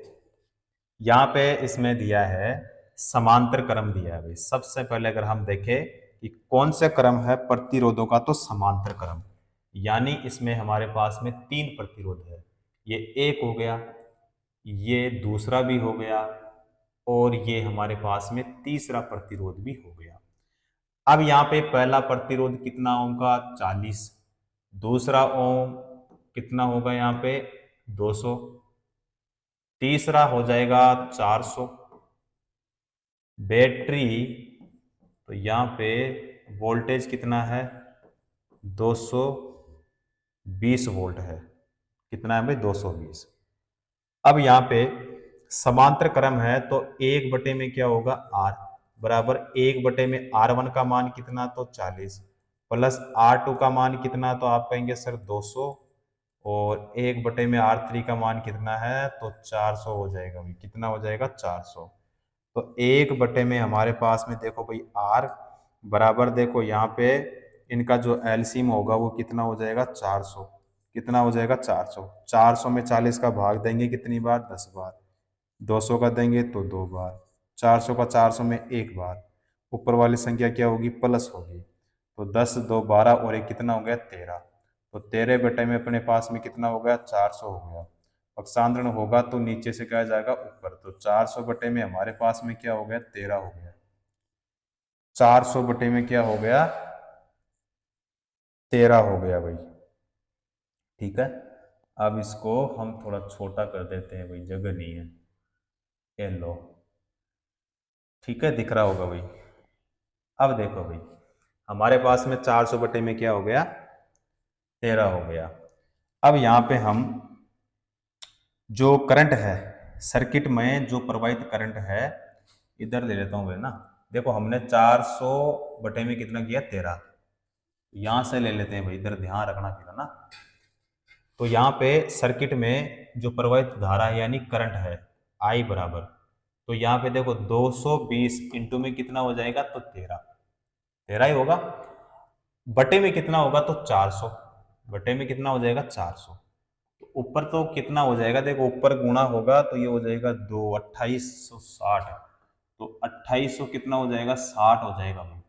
यहाँ पे इसमें दिया है समांतर क्रम दिया है भाई। सबसे पहले अगर हम देखें कि कौन से क्रम है प्रतिरोधों का, तो समांतर क्रम, यानी इसमें हमारे पास में 3 प्रतिरोध है। ये एक हो गया, ये दूसरा भी हो गया, और ये हमारे पास में तीसरा प्रतिरोध भी हो गया। अब यहाँ पे पहला प्रतिरोध कितना ओम का 40, दूसरा ओम कितना होगा यहाँ पे 200। तीसरा हो जाएगा 400। बैटरी, तो यहाँ पे वोल्टेज कितना है 220 वोल्ट है। कितना है भाई 220। अब यहाँ पे समांतर क्रम है तो 1 बटे में क्या होगा R बराबर 1 बटे में R1 का मान कितना तो 40 प्लस R2 का मान कितना तो आप कहेंगे सर 200 और 1 बटे में R3 का मान कितना है तो 400 हो जाएगा भाई। कितना हो जाएगा 400। तो 1 बटे में हमारे पास में देखो भाई R बराबर देखो यहाँ पे इनका जो एलसीएम होगा वो कितना हो जाएगा 400। कितना हो जाएगा 400। 400 में 40 का भाग देंगे कितनी बार 10 बार। 200 का देंगे तो 2 बार। 400 का 400 में 1 बार। ऊपर वाली संख्या क्या होगी प्लस होगी। तो 10 2 12 और एक कितना हो गया 13। तो 13 बटे में अपने पास में कितना हो गया 400 हो गया। पक्षांतरण होगा तो नीचे से क्या जाएगा ऊपर। तो 400 बटे में हमारे पास में क्या हो गया 13 हो गया। 400 बटे में क्या हो गया 13 हो गया भाई। ठीक है। अब इसको हम थोड़ा छोटा कर देते हैं भाई, जगह नहीं है। ये लो, ठीक है, दिख रहा होगा भाई। अब देखो भाई हमारे पास में 400 बटे में क्या हो गया 13 हो गया। अब यहाँ पे हम जो करंट है सर्किट में जो प्रवाहित करंट है इधर ले लेता हूँ भाई ना। देखो हमने 400 बटे में कितना किया 13। यहां से ले लेते हैं भाई, इधर ध्यान रखना फिर ना। तो यहाँ पे सर्किट में जो प्रवाहित धारा है यानी करंट है I बराबर, तो यहाँ पे देखो 220 इंटू में कितना हो जाएगा तो 13 ही होगा। बटे में कितना होगा तो 400। बटे में कितना हो जाएगा 400। तो ऊपर तो कितना हो जाएगा देखो, ऊपर गुणा होगा तो ये हो जाएगा 2 2860। तो 2800 कितना हो जाएगा 60 हो जाएगा भाई।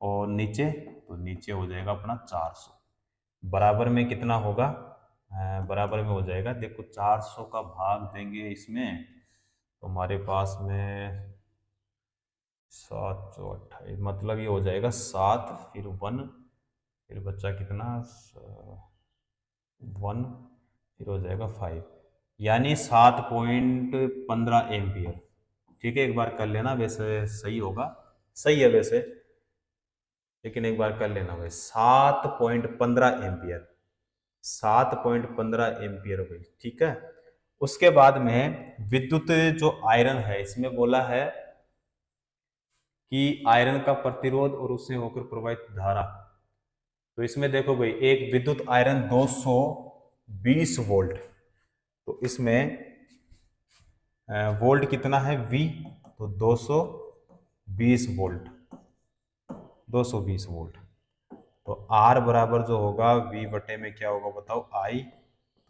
और नीचे तो नीचे हो जाएगा अपना 400। बराबर में कितना होगा बराबर में हो जाएगा देखो 400 का भाग देंगे इसमें तो हमारे पास में 728 मतलब ये हो जाएगा 7 फिर 1 फिर बच्चा कितना 1 फिर हो जाएगा 5 यानी 7.15 एम्पियर। ठीक है, एक बार कर लेना, वैसे सही होगा, सही है वैसे, लेकिन एक बार कर लेना भाई 7.15 एम्पियर। 7.15 एम्पियर भाई। ठीक है। उसके बाद में विद्युत जो आयरन है इसमें बोला है कि आयरन का प्रतिरोध और उससे होकर प्रवाहित धारा। तो इसमें देखो भाई एक विद्युत आयरन 220 वोल्ट, तो इसमें वोल्ट कितना है V, तो 220 वोल्ट, 220 वोल्ट। तो R बराबर जो होगा V बटे में क्या होगा बताओ I।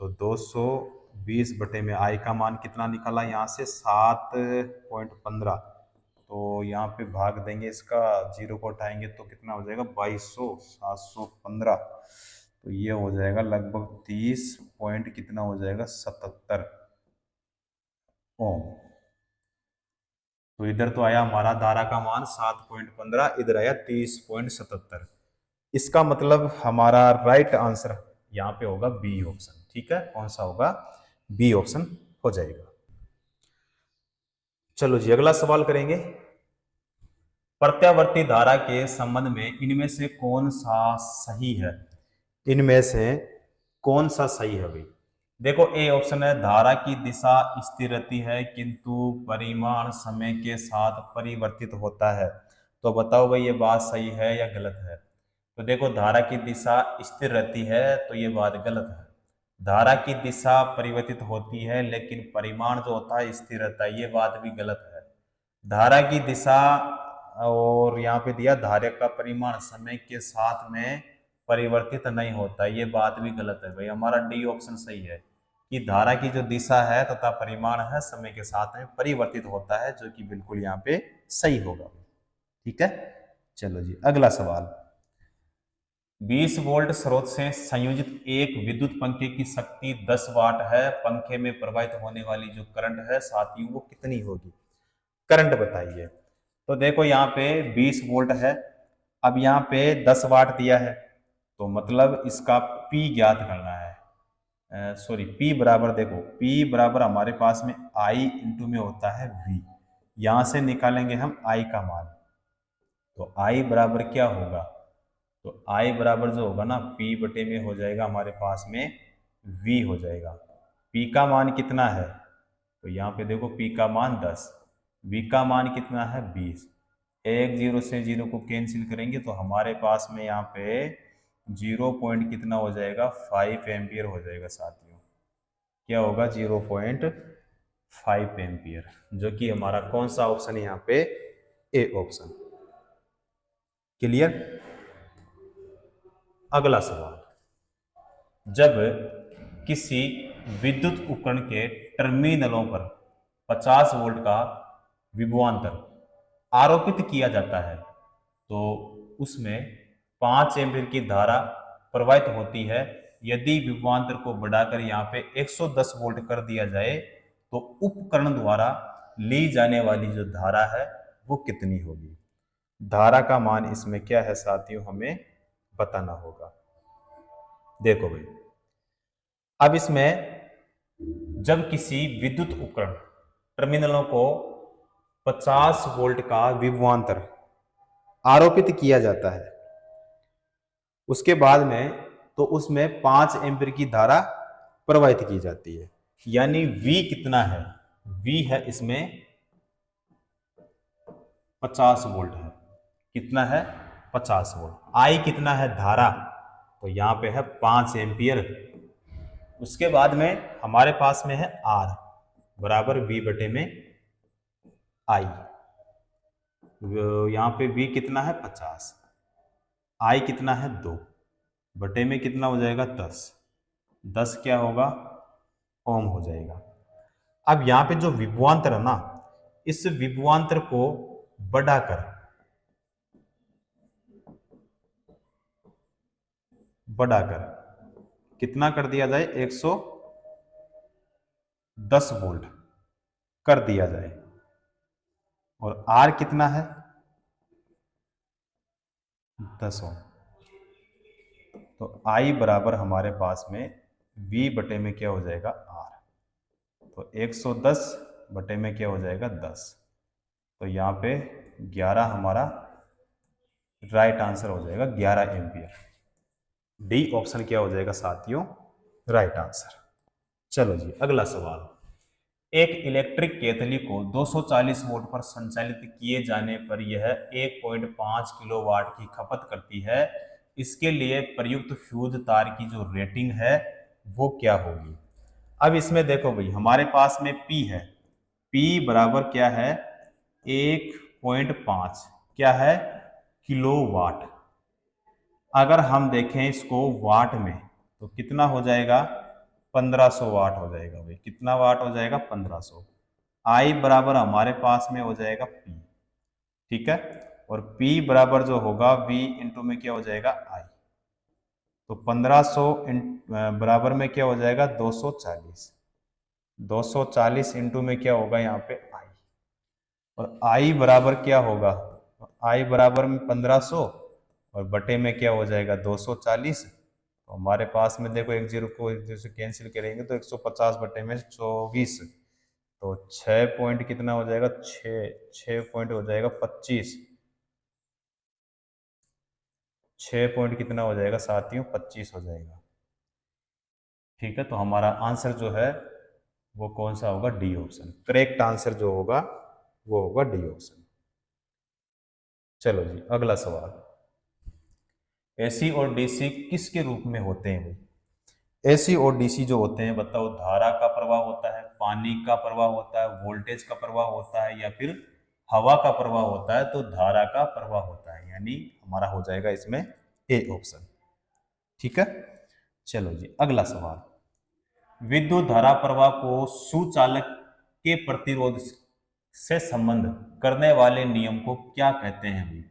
तो 220 बटे में I का मान कितना निकला यहाँ से 7.15। तो यहाँ पे भाग देंगे इसका, 0 को उठाएंगे तो कितना हो जाएगा 2200 715। तो ये हो जाएगा लगभग 30 पॉइंट कितना हो जाएगा 77 ओम। तो इधर तो आया हमारा धारा का मान 7.15, इधर आया 30.77। इसका मतलब हमारा राइट आंसर यहाँ पे होगा बी ऑप्शन। ठीक है, कौन सा होगा बी ऑप्शन हो जाएगा। चलो जी अगला सवाल करेंगे। प्रत्यावर्ती धारा के संबंध में इनमें से कौन सा सही है। इनमें से कौन सा सही है भाई। देखो ए ऑप्शन है धारा की दिशा स्थिर रहती है किंतु परिमाण समय के साथ परिवर्तित होता है। तो बताओ भाई ये बात सही है या गलत है। तो देखो धारा की दिशा स्थिर रहती है तो ये बात गलत है। धारा की दिशा परिवर्तित होती है लेकिन परिमाण जो होता है स्थिर रहता है, ये बात भी गलत है। धारा की दिशा और यहाँ पे दिया धारा का परिमाण समय के साथ में परिवर्तित नहीं होता, ये बात भी गलत है भाई। हमारा डी ऑप्शन सही है कि धारा की जो दिशा है तथा परिमाण है समय के साथ में परिवर्तित होता है, जो कि बिल्कुल यहाँ पे सही होगा। ठीक है, चलो जी अगला सवाल। 20 वोल्ट स्रोत से संयोजित एक विद्युत पंखे की शक्ति 10 वाट है। पंखे में प्रवाहित होने वाली जो करंट है साथियों वो कितनी होगी, करंट बताइए। तो देखो यहाँ पे 20 वोल्ट है, अब यहाँ पे 10 वाट दिया है, तो मतलब इसका P ज्ञात करना है। सॉरी P बराबर, देखो P बराबर हमारे पास में I इंटू में होता है V। यहां से निकालेंगे हम I का मान, तो I बराबर क्या होगा, तो I बराबर जो होगा ना P बटे में हो जाएगा हमारे पास में V हो जाएगा। P का मान कितना है, तो यहाँ पे देखो P का मान 10, V का मान कितना है 20। एक जीरो से जीरो को कैंसिल करेंगे तो हमारे पास में यहाँ पे 0 कितना हो जाएगा 5 एम्पियर हो जाएगा साथियों। क्या होगा 0.5 एम्पियर, जो कि हमारा कौन सा ऑप्शन है यहाँ पे, ए ऑप्शन। क्लियर। अगला सवाल, जब किसी विद्युत उपकरण के टर्मिनलों पर 50 वोल्ट का विभवांतर आरोपित किया जाता है तो उसमें 5 एम्पीयर की धारा प्रवाहित होती है। यदि विभवांतर को बढ़ाकर यहाँ पे 110 वोल्ट कर दिया जाए तो उपकरण द्वारा ली जाने वाली जो धारा है वो कितनी होगी। धारा का मान इसमें क्या है साथियों, हमें बताना होगा। देखो भाई, अब इसमें जब किसी विद्युत उपकरण टर्मिनलों को 50 वोल्ट का विभवांतर आरोपित किया जाता है, उसके बाद में तो उसमें 5 एम्पीयर की धारा प्रवाहित की जाती है, यानी V कितना है, V है इसमें 50 वोल्ट है। कितना है 50 वोल्ट। I कितना है धारा, तो यहां पे है 5 एम्पियर। उसके बाद में हमारे पास में है R बराबर V बटे में I। यहां पे V कितना है 50, I कितना है 2 बटे में कितना हो जाएगा 10, 10 क्या होगा ओम हो जाएगा। अब यहां पे जो विभवांतर है ना, इस विभवांतर को बढ़ाकर कितना कर दिया जाए, 110 वोल्ट कर दिया जाए, और R कितना है 10 ओम। तो I बराबर हमारे पास में V बटे में क्या हो जाएगा R, तो 110 बटे में क्या हो जाएगा 10, तो यहाँ पे 11 हमारा राइट आंसर हो जाएगा, 11 एम्पियर। डी ऑप्शन क्या हो जाएगा साथियों, राइट आंसर। चलो जी अगला सवाल, एक इलेक्ट्रिक केतली को 240 वोल्ट पर संचालित किए जाने पर यह 1.5 किलोवाट की खपत करती है। इसके लिए प्रयुक्त फ्यूज तार की जो रेटिंग है वो क्या होगी। अब इसमें देखो भाई, हमारे पास में P है, P बराबर क्या है 1.5 क्या है किलोवाट। अगर हम देखें इसको वाट में तो कितना हो जाएगा 1500 वाट हो जाएगा भाई। कितना वाट हो जाएगा 1500। आई बराबर हमारे पास में हो जाएगा P, ठीक है, और P बराबर जो होगा V इंटू में क्या हो जाएगा I, तो 1500 बराबर में क्या हो जाएगा 240, 240 इंटू में क्या होगा यहाँ पे I, और I बराबर क्या होगा, I बराबर में 1500 और बटे में क्या हो जाएगा 240। तो हमारे पास में देखो एक जीरो को एक जीरो से कैंसिल करेंगे तो 150 बटे में 24, तो 6 पॉइंट कितना हो जाएगा 6 पॉइंट हो जाएगा 25, 6 पॉइंट कितना हो जाएगा साथियों 25 हो जाएगा। ठीक है, तो हमारा आंसर जो है वो कौन सा होगा, डी ऑप्शन। करेक्ट आंसर जो होगा वो होगा डी ऑप्शन। चलो जी अगला सवाल, एसी और डीसी किसके रूप में होते हैं भाई। एसी और डीसी जो होते हैं बताओ, धारा का प्रवाह होता है, पानी का प्रवाह होता है, वोल्टेज का प्रवाह होता है, या फिर हवा का प्रवाह होता है। तो धारा का प्रवाह होता है, यानी हमारा हो जाएगा इसमें ए ऑप्शन। ठीक है, चलो जी अगला सवाल, विद्युत धारा प्रवाह को सुचालक के प्रतिरोध से संबंध करने वाले नियम को क्या कहते हैं भाई।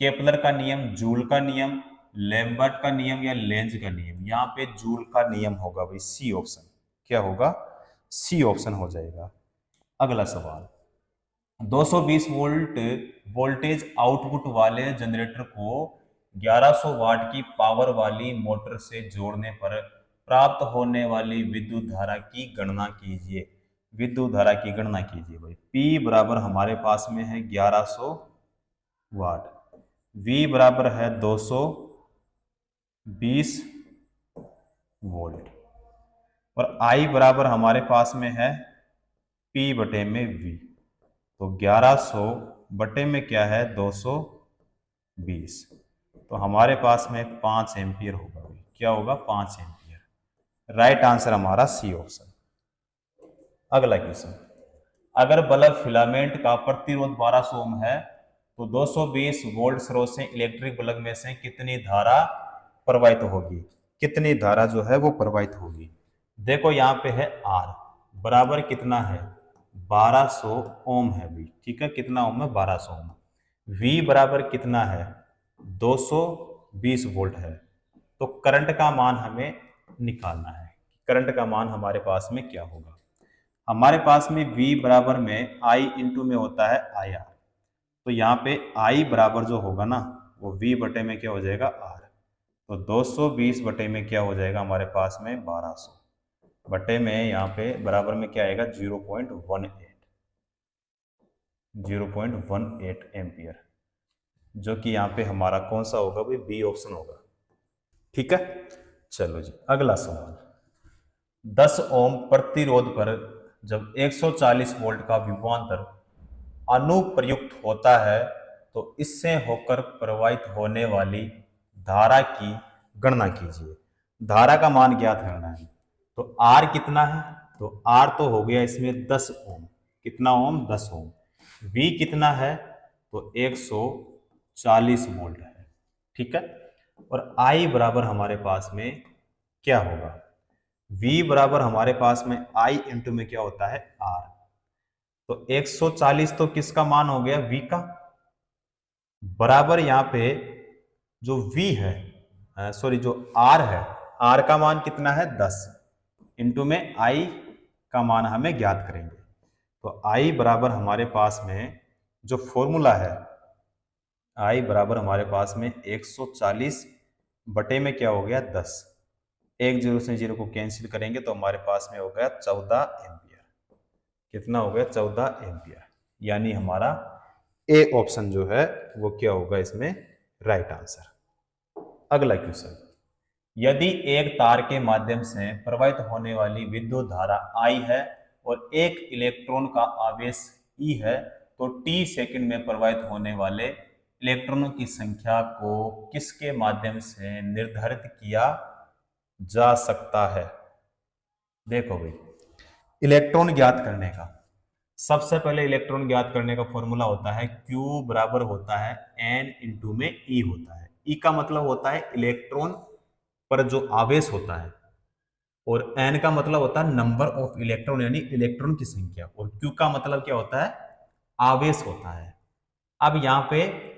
केपलर का नियम, जूल का नियम, लैम्बर्ट का नियम, या लेंज का नियम। यहाँ पे जूल का नियम होगा भाई, सी ऑप्शन। क्या होगा, सी ऑप्शन हो जाएगा। अगला सवाल, 220 वोल्ट वोल्टेज आउटपुट वाले जनरेटर को 1100 वाट की पावर वाली मोटर से जोड़ने पर प्राप्त होने वाली विद्युत धारा की गणना कीजिए। विद्युत धारा की गणना कीजिए भाई। P बराबर हमारे पास में है 1100 वाट, V बराबर है 220 वोल्ट और I बराबर हमारे पास में है P बटे में V। तो 1100 बटे में क्या है 220, तो हमारे पास में 5 एम्पियर होगा। क्या होगा 5 एम्पियर। राइट आंसर हमारा सी ऑप्शन। अगला क्वेश्चन, अगर बल्ब फिलामेंट का प्रतिरोध 1200 ओम है तो 220 वोल्ट स्रोत से इलेक्ट्रिक बल्ब में से कितनी धारा प्रवाहित होगी। कितनी धारा जो है वो प्रवाहित होगी। देखो यहाँ पे है R बराबर कितना है 1200 ओम है भी, ठीक है। कितना ओम है 1200 ओम। V बराबर कितना है 220 वोल्ट है। तो करंट का मान हमें निकालना है। करंट का मान हमारे पास में क्या होगा। हमारे पास में V बराबर में I इंटू में होता है IR। तो यहाँ पे I बराबर जो होगा ना वो V बटे में क्या हो जाएगा R। तो 220 बटे में क्या हो जाएगा हमारे पास में 1200 बटे में यहाँ पे बराबर में क्या आएगा 0.18 एम्पियर, जो कि यहाँ पे हमारा कौन सा होगा भाई बी ऑप्शन होगा। ठीक है, चलो जी अगला सवाल। 10 ओम प्रतिरोध पर जब 140 वोल्ट का विभवांतर अनुप्रयुक्त होता है तो इससे होकर प्रवाहित होने वाली धारा की गणना कीजिए। धारा का मान ज्ञात करना है। तो R कितना है, तो R तो हो गया इसमें 10 ओम। कितना ओम 10 ओम। V कितना है तो 140 वोल्ट है, ठीक है। और I बराबर हमारे पास में क्या होगा, V बराबर हमारे पास में I इंटू में क्या होता है R। तो 140 तो किसका मान हो गया V का, बराबर यहाँ पे जो V है सॉरी जो R है, R का मान कितना है 10 इंटू में I का मान हमें ज्ञात करेंगे। तो I बराबर हमारे पास में जो फॉर्मूला है, I बराबर हमारे पास में 140 बटे में क्या हो गया 10। एक जीरो से जीरो को कैंसिल करेंगे तो हमारे पास में हो गया 14 एम्पियर। कितना हो गया 14 एम्पियर, यानी हमारा ए ऑप्शन जो है वो क्या होगा इसमें राइट आंसर। अगला क्वेश्चन, यदि एक तार के माध्यम से प्रवाहित होने वाली विद्युत धारा I है और एक इलेक्ट्रॉन का आवेश E है तो t सेकंड में प्रवाहित होने वाले इलेक्ट्रॉनों की संख्या को किसके माध्यम से निर्धारित किया जा सकता है। देखो भाई, इलेक्ट्रॉन ज्ञात करने का सबसे पहले इलेक्ट्रॉन ज्ञात करने का फॉर्मूला होता है Q बराबर होता है N इंटू में E होता है। E का मतलब होता है इलेक्ट्रॉन पर जो आवेश होता है और N का मतलब होता है नंबर ऑफ इलेक्ट्रॉन यानी इलेक्ट्रॉन की संख्या, और Q का मतलब क्या होता है आवेश होता है। अब यहाँ पे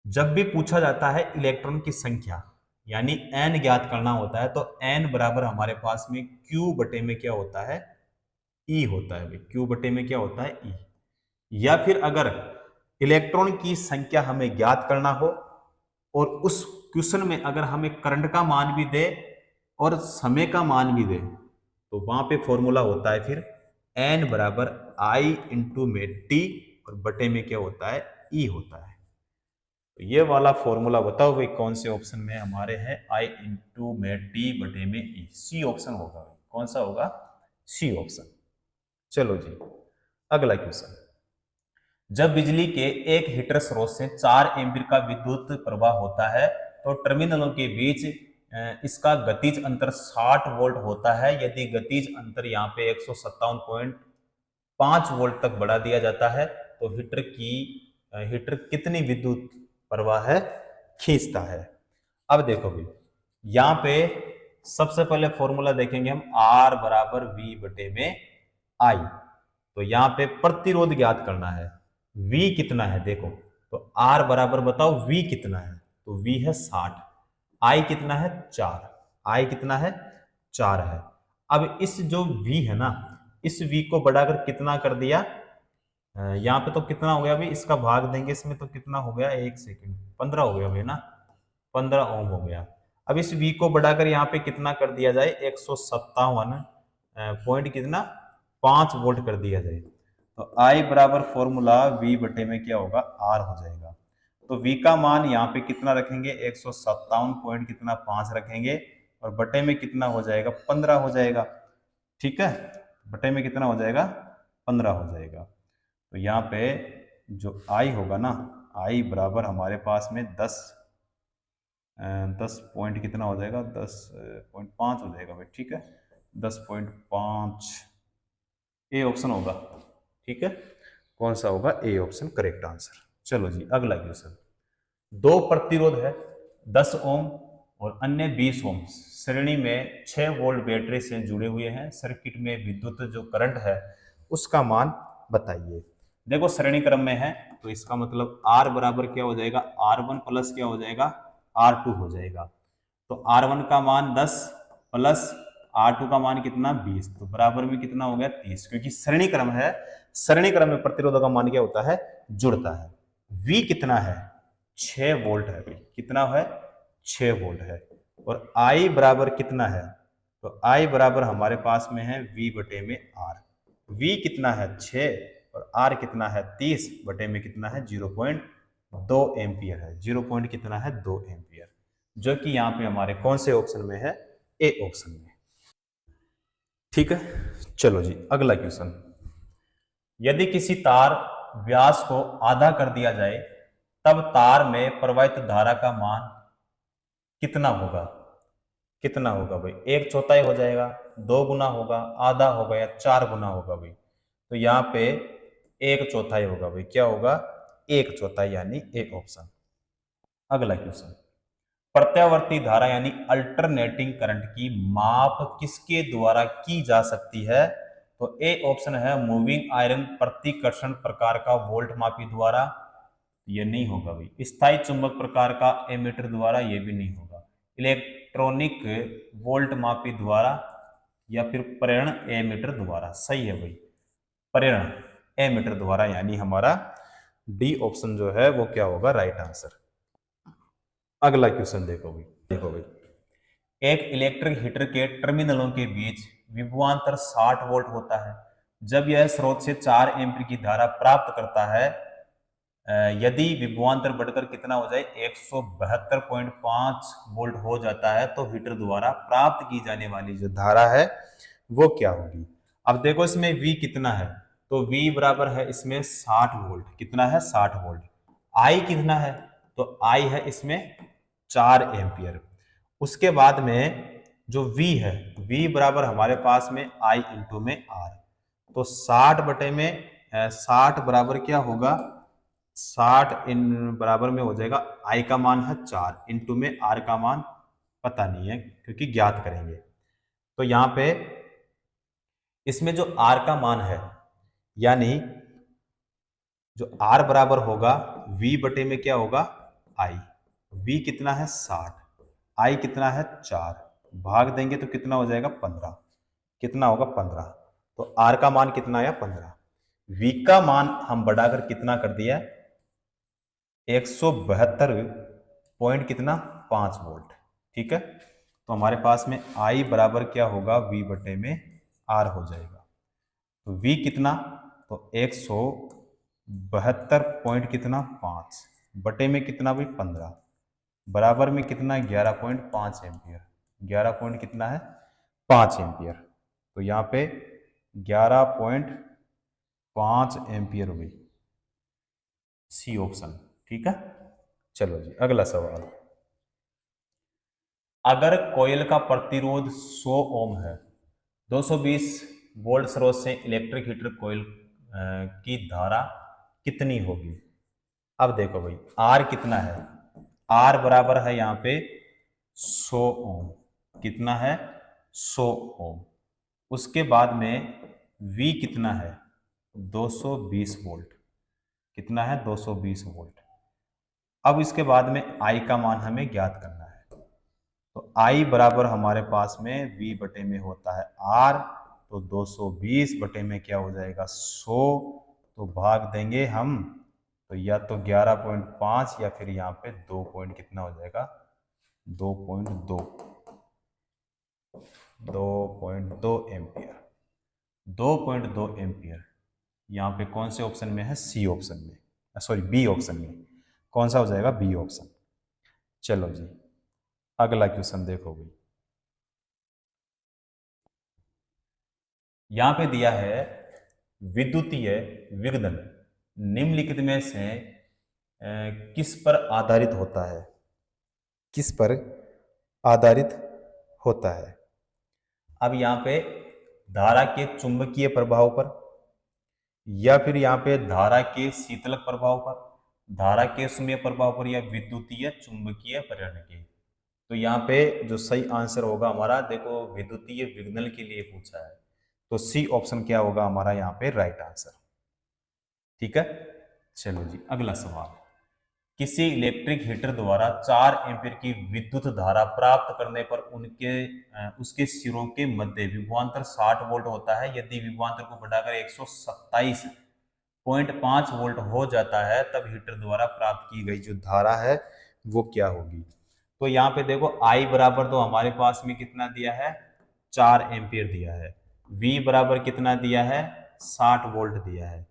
जब भी पूछा जाता है इलेक्ट्रॉन की संख्या यानी N ज्ञात करना होता है तो N बराबर हमारे पास में Q बटे में क्या होता है E होता है। Q बटे में क्या होता है E। या फिर अगर इलेक्ट्रॉन की संख्या हमें ज्ञात करना हो और उस क्वेश्चन में अगर हमें करंट का मान भी दे और समय का मान भी दे तो वहां पे फॉर्मूला होता है फिर N बराबर I इंटू में T और बटे में क्या होता है E होता है। तो ये वाला फॉर्मूला बताओ भाई कौन से ऑप्शन में हमारे हैं I इंटू में T बटे में E। सी ऑप्शन होगा। कौन सा होगा, सी ऑप्शन। चलो जी अगला क्वेश्चन, जब बिजली के एक हीटर स्रोत से 4 एम्पीयर का विद्युत प्रवाह होता है तो टर्मिनलों के बीच इसका गतिज अंतर 60 वोल्ट होता है। यदि गतिज अंतर यहाँ पे 157.5 वोल्ट तक बढ़ा दिया जाता है तो हीटर कितनी विद्युत प्रवाह है खींचता है। अब देखो भाई, यहाँ पे सबसे पहले फॉर्मूला देखेंगे हम R बराबर V बटे में I। तो यहाँ पे प्रतिरोध ज्ञात करना है। V कितना है देखो, तो R बराबर बताओ V कितना है, तो V है 60, I कितना है 4, I कितना है 4 है। अब इस जो V है ना, इस V को बढ़ाकर कितना कर दिया, यहाँ पे तो कितना हो गया भाई, इसका भाग देंगे इसमें तो कितना हो गया, एक सेकंड 15 हो गया भाई ना, 15 ओम हो गया। अब इस V को बढ़ाकर यहाँ पे कितना कर दिया जाए, 157 पॉइंट कितना 5 वोल्ट कर दिया जाए, तो I बराबर फॉर्मूला V बटे में क्या होगा, R हो जाएगा। तो V का मान यहाँ पे कितना रखेंगे, 157 पॉइंट कितना 5 रखेंगे, और बटे में कितना हो जाएगा, 15 हो जाएगा। ठीक है, बटे में कितना हो जाएगा, 15 हो जाएगा। तो यहाँ पे जो I होगा ना, I बराबर हमारे पास में 10 पॉइंट कितना हो जाएगा, 10.5 हो जाएगा भाई। ठीक है, 10.5 ए ऑप्शन होगा। ठीक है, कौन सा होगा, ए ऑप्शन करेक्ट आंसर। चलो जी अगला क्वेश्चन। दो प्रतिरोध है 10 ओम और अन्य 20 ओम श्रेणी में 6 वोल्ट बैटरी से जुड़े हुए हैं। सर्किट में विद्युत जो करंट है उसका मान बताइए। देखो श्रेणी क्रम में है तो इसका मतलब R बराबर क्या हो जाएगा, R1 प्लस क्या हो जाएगा, R2 हो जाएगा। तो R1 का मान 10 प्लस R2 का मान कितना 20, तो बराबर में कितना हो गया 30, क्योंकि श्रेणी क्रम है, श्रेणी क्रम में प्रतिरोधों का मान क्या होता है, जुड़ता है। V कितना है, 6 वोल्ट है भाई, कितना है 6 वोल्ट है। और I बराबर कितना है, तो I बराबर हमारे पास में है V बटे में R। V कितना है 6 और R कितना है 30 बटे में कितना है 0.2 एम्पियर है, 0 पॉइंट कितना है 2 एम्पियर, जो कि यहाँ पे हमारे कौन से ऑप्शन में है, ए ऑप्शन में। ठीक है, चलो जी अगला क्वेश्चन। यदि किसी तार व्यास को आधा कर दिया जाए तब तार में प्रवाहित धारा का मान कितना होगा, कितना होगा भाई, 1/4 हो जाएगा, 2 गुना होगा, आधा होगा, या 4 गुना होगा भाई। तो यहाँ पे 1/4 होगा भाई, क्या होगा 1/4 यानी ए ऑप्शन। अगला क्वेश्चन, प्रत्यावर्ती धारा यानी अल्टरनेटिंग करंट की माप किसके द्वारा की जा सकती है, तो ए ऑप्शन है मूविंग आयरन प्रतिकर्षण प्रकार का वोल्ट मापी द्वारा, ये नहीं होगा भाई। स्थायी चुंबक प्रकार का एमीटर द्वारा, ये भी नहीं होगा। इलेक्ट्रॉनिक वोल्ट मापी द्वारा, या फिर प्रेरण एमीटर द्वारा, सही है भाई, प्रेरण एमीटर द्वारा, यानी हमारा डी ऑप्शन जो है वो क्या होगा, राइट आंसर। अगला क्वेश्चन देखो भाई, देखो भाई, एक इलेक्ट्रिक हीटर के टर्मिनलों के बीच विभवांतर 60 वोल्ट होता है। जब यह स्रोत से 4 एम्पीयर की धारा प्राप्त करता है, यदि विभवांतर बढ़कर कितना हो जाए 172.5 वोल्ट हो जाता है, तो हीटर द्वारा प्राप्त की जाने वाली जो धारा है वो क्या होगी। अब देखो इसमें V कितना है, तो V बराबर है इसमें 60 वोल्ट, कितना है 60 वोल्ट। I कितना है, तो I है इसमें 4 एम्पियर। उसके बाद में जो V है, V बराबर हमारे पास में I इंटू में R, तो 60 बटे में 60 बराबर क्या होगा, 60 इन बराबर में हो जाएगा I का मान है 4 इंटू में R का मान पता नहीं है क्योंकि ज्ञात करेंगे। तो यहाँ पे इसमें जो R का मान है, यानी जो R बराबर होगा V बटे में क्या होगा I, V कितना है 60, I कितना है 4, भाग देंगे तो कितना हो जाएगा 15, कितना होगा 15, तो R का मान कितना आया 15, V का मान हम बढ़ाकर कितना कर दिया 172 पॉइंट कितना 5 वोल्ट। ठीक है, तो हमारे पास में I बराबर क्या होगा V बटे में R हो जाएगा। तो V कितना, तो 172 पॉइंट कितना 5 बटे में कितना भाई 15, बराबर में कितना 11.5 एम्पियर, 11 पॉइंट कितना है 5 एम्पियर। तो यहाँ पे 11.5 एम्पियर हुई, सी ऑप्शन। ठीक है, चलो जी अगला सवाल। अगर कोयल का प्रतिरोध 100 ओम है, 220 वोल्ट स्रोत से इलेक्ट्रिक हीटर कोयल की धारा कितनी होगी। अब देखो भाई R कितना है, R बराबर है यहाँ पे 100 ओम, कितना है 100 ओम। उसके बाद में V कितना है 220 वोल्ट, कितना है 220 वोल्ट। अब इसके बाद में I का मान हमें ज्ञात करना है, तो I बराबर हमारे पास में V बटे में होता है R, तो 220 बटे में क्या हो जाएगा 100, तो भाग देंगे हम, तो या तो 11.5 या फिर यहाँ पे 2 पॉइंट कितना हो जाएगा 2.2 2.2 एम्पियर 2.2 एम्पियर यहाँ पे कौन से ऑप्शन में है? सी ऑप्शन में, सॉरी बी ऑप्शन में। कौन सा हो जाएगा? B option. चलो जी अगला क्वेश्चन देखो भाई, यहां पे दिया है विद्युतीय विघटन निम्नलिखित में से किस पर आधारित होता है? किस पर आधारित होता है? अब यहाँ पे धारा के चुंबकीय प्रभाव पर, या फिर यहाँ पे धारा के शीतलक प्रभाव पर, धारा के सुमेय प्रभाव पर, या विद्युतीय चुंबकीय प्रेरण के। तो यहाँ पे जो सही आंसर होगा हमारा, देखो विद्युतीय विघटन के लिए पूछा है, तो सी ऑप्शन क्या होगा हमारा यहाँ पे राइट आंसर। ठीक है, चलो जी अगला सवाल, किसी इलेक्ट्रिक हीटर द्वारा 4 एम्पीयर की विद्युत धारा प्राप्त करने पर उसके सिरों के मध्य विभवांतर 60 वोल्ट होता है। यदि विभवांतर को बढ़ाकर 127.5 वोल्ट हो जाता है तब हीटर द्वारा प्राप्त की गई जो धारा है वो क्या होगी? तो यहाँ पे देखो I बराबर तो हमारे पास में कितना दिया है? 4 एम्पीयर दिया है। V बराबर कितना दिया है? 60 वोल्ट दिया है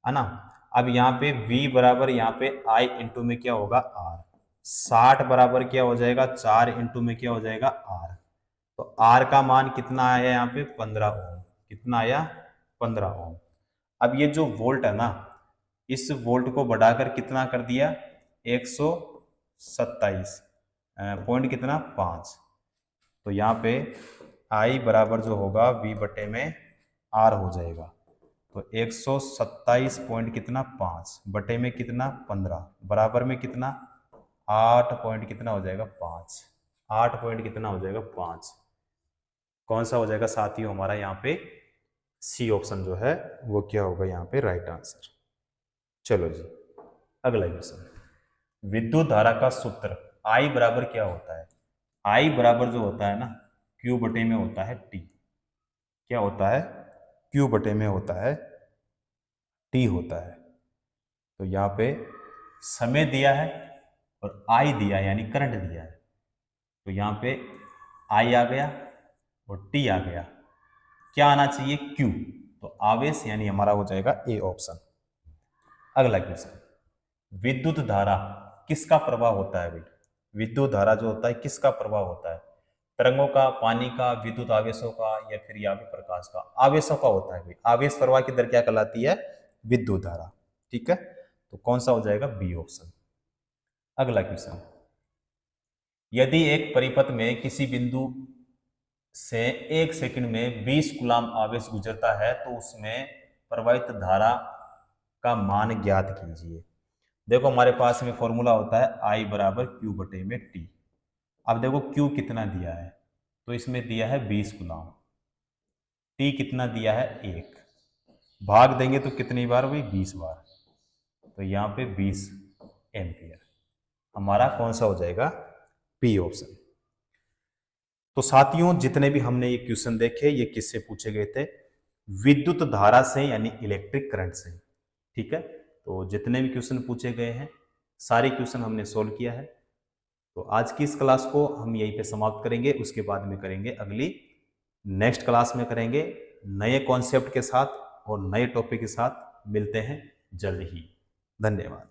ना। अब यहाँ पे V बराबर यहाँ पे I इंटू में क्या होगा? R। 60 बराबर क्या हो जाएगा? 4 इंटू में क्या हो जाएगा? R। तो R का मान कितना आया यहाँ पे? 15 ओम। कितना आया? 15 ओम। अब ये जो वोल्ट है ना, इस वोल्ट को बढ़ाकर कितना कर दिया? 127 पॉइंट कितना? 5। तो यहाँ पे I बराबर जो होगा V बटे में R हो जाएगा। तो 127 पॉइंट कितना? 5 बटे में कितना? 15 बराबर में कितना? 8 पॉइंट कितना हो जाएगा? 5। 8 पॉइंट कितना हो जाएगा? 5। कौन सा हो जाएगा साथियों हमारा यहाँ पे? सी ऑप्शन जो है वो क्या होगा यहाँ पे राइट आंसर। चलो जी अगला क्वेश्चन, विद्युत धारा का सूत्र I बराबर क्या होता है? I बराबर जो होता है ना, Q बटे में होता है T। क्या होता है? Q बटे में होता है T होता है। तो यहाँ पे समय दिया है और I दिया है यानी करंट दिया है। तो यहाँ पे I आ गया और T आ गया, क्या आना चाहिए? Q। तो आवेश यानी हमारा हो जाएगा ए ऑप्शन। अगला क्वेश्चन, विद्युत धारा किसका प्रभाव होता है भाई? विद्युत धारा जो होता है किसका प्रभाव होता है? तरंगों का, पानी का, विद्युत आवेशों का, या फिर यहाँ पे प्रकाश का? आवेशों का होता है भाई। आवेश प्रवाह की दर क्या कहलाती है? विद्युत धारा। ठीक है, तो कौन सा हो जाएगा? B option. अगला क्वेश्चन, यदि एक परिपथ में किसी बिंदु से 1 सेकंड में 20 कूलाम आवेश गुजरता है तो उसमें प्रवाहित धारा का मान ज्ञात कीजिए। देखो हमारे पास में फॉर्मूला होता है I बराबर Q बटे में T। अब देखो Q कितना दिया है? तो इसमें दिया है 20 कूलाम। T कितना दिया है? 1। भाग देंगे तो कितनी बार भाई? 20 बार। तो यहाँ पे 20 एम्पियर हमारा कौन सा हो जाएगा? P option. तो साथियों जितने भी हमने ये क्वेश्चन देखे ये किससे पूछे गए थे? विद्युत धारा से यानी इलेक्ट्रिक करंट से। ठीक है, तो जितने भी क्वेश्चन पूछे गए हैं सारे क्वेश्चन हमने सोल्व किया है। तो आज की इस क्लास को हम यहीं पे समाप्त करेंगे, उसके बाद में करेंगे अगली नेक्स्ट क्लास में करेंगे नए कॉन्सेप्ट के साथ और नए टॉपिक के साथ। मिलते हैं जल्द ही। धन्यवाद।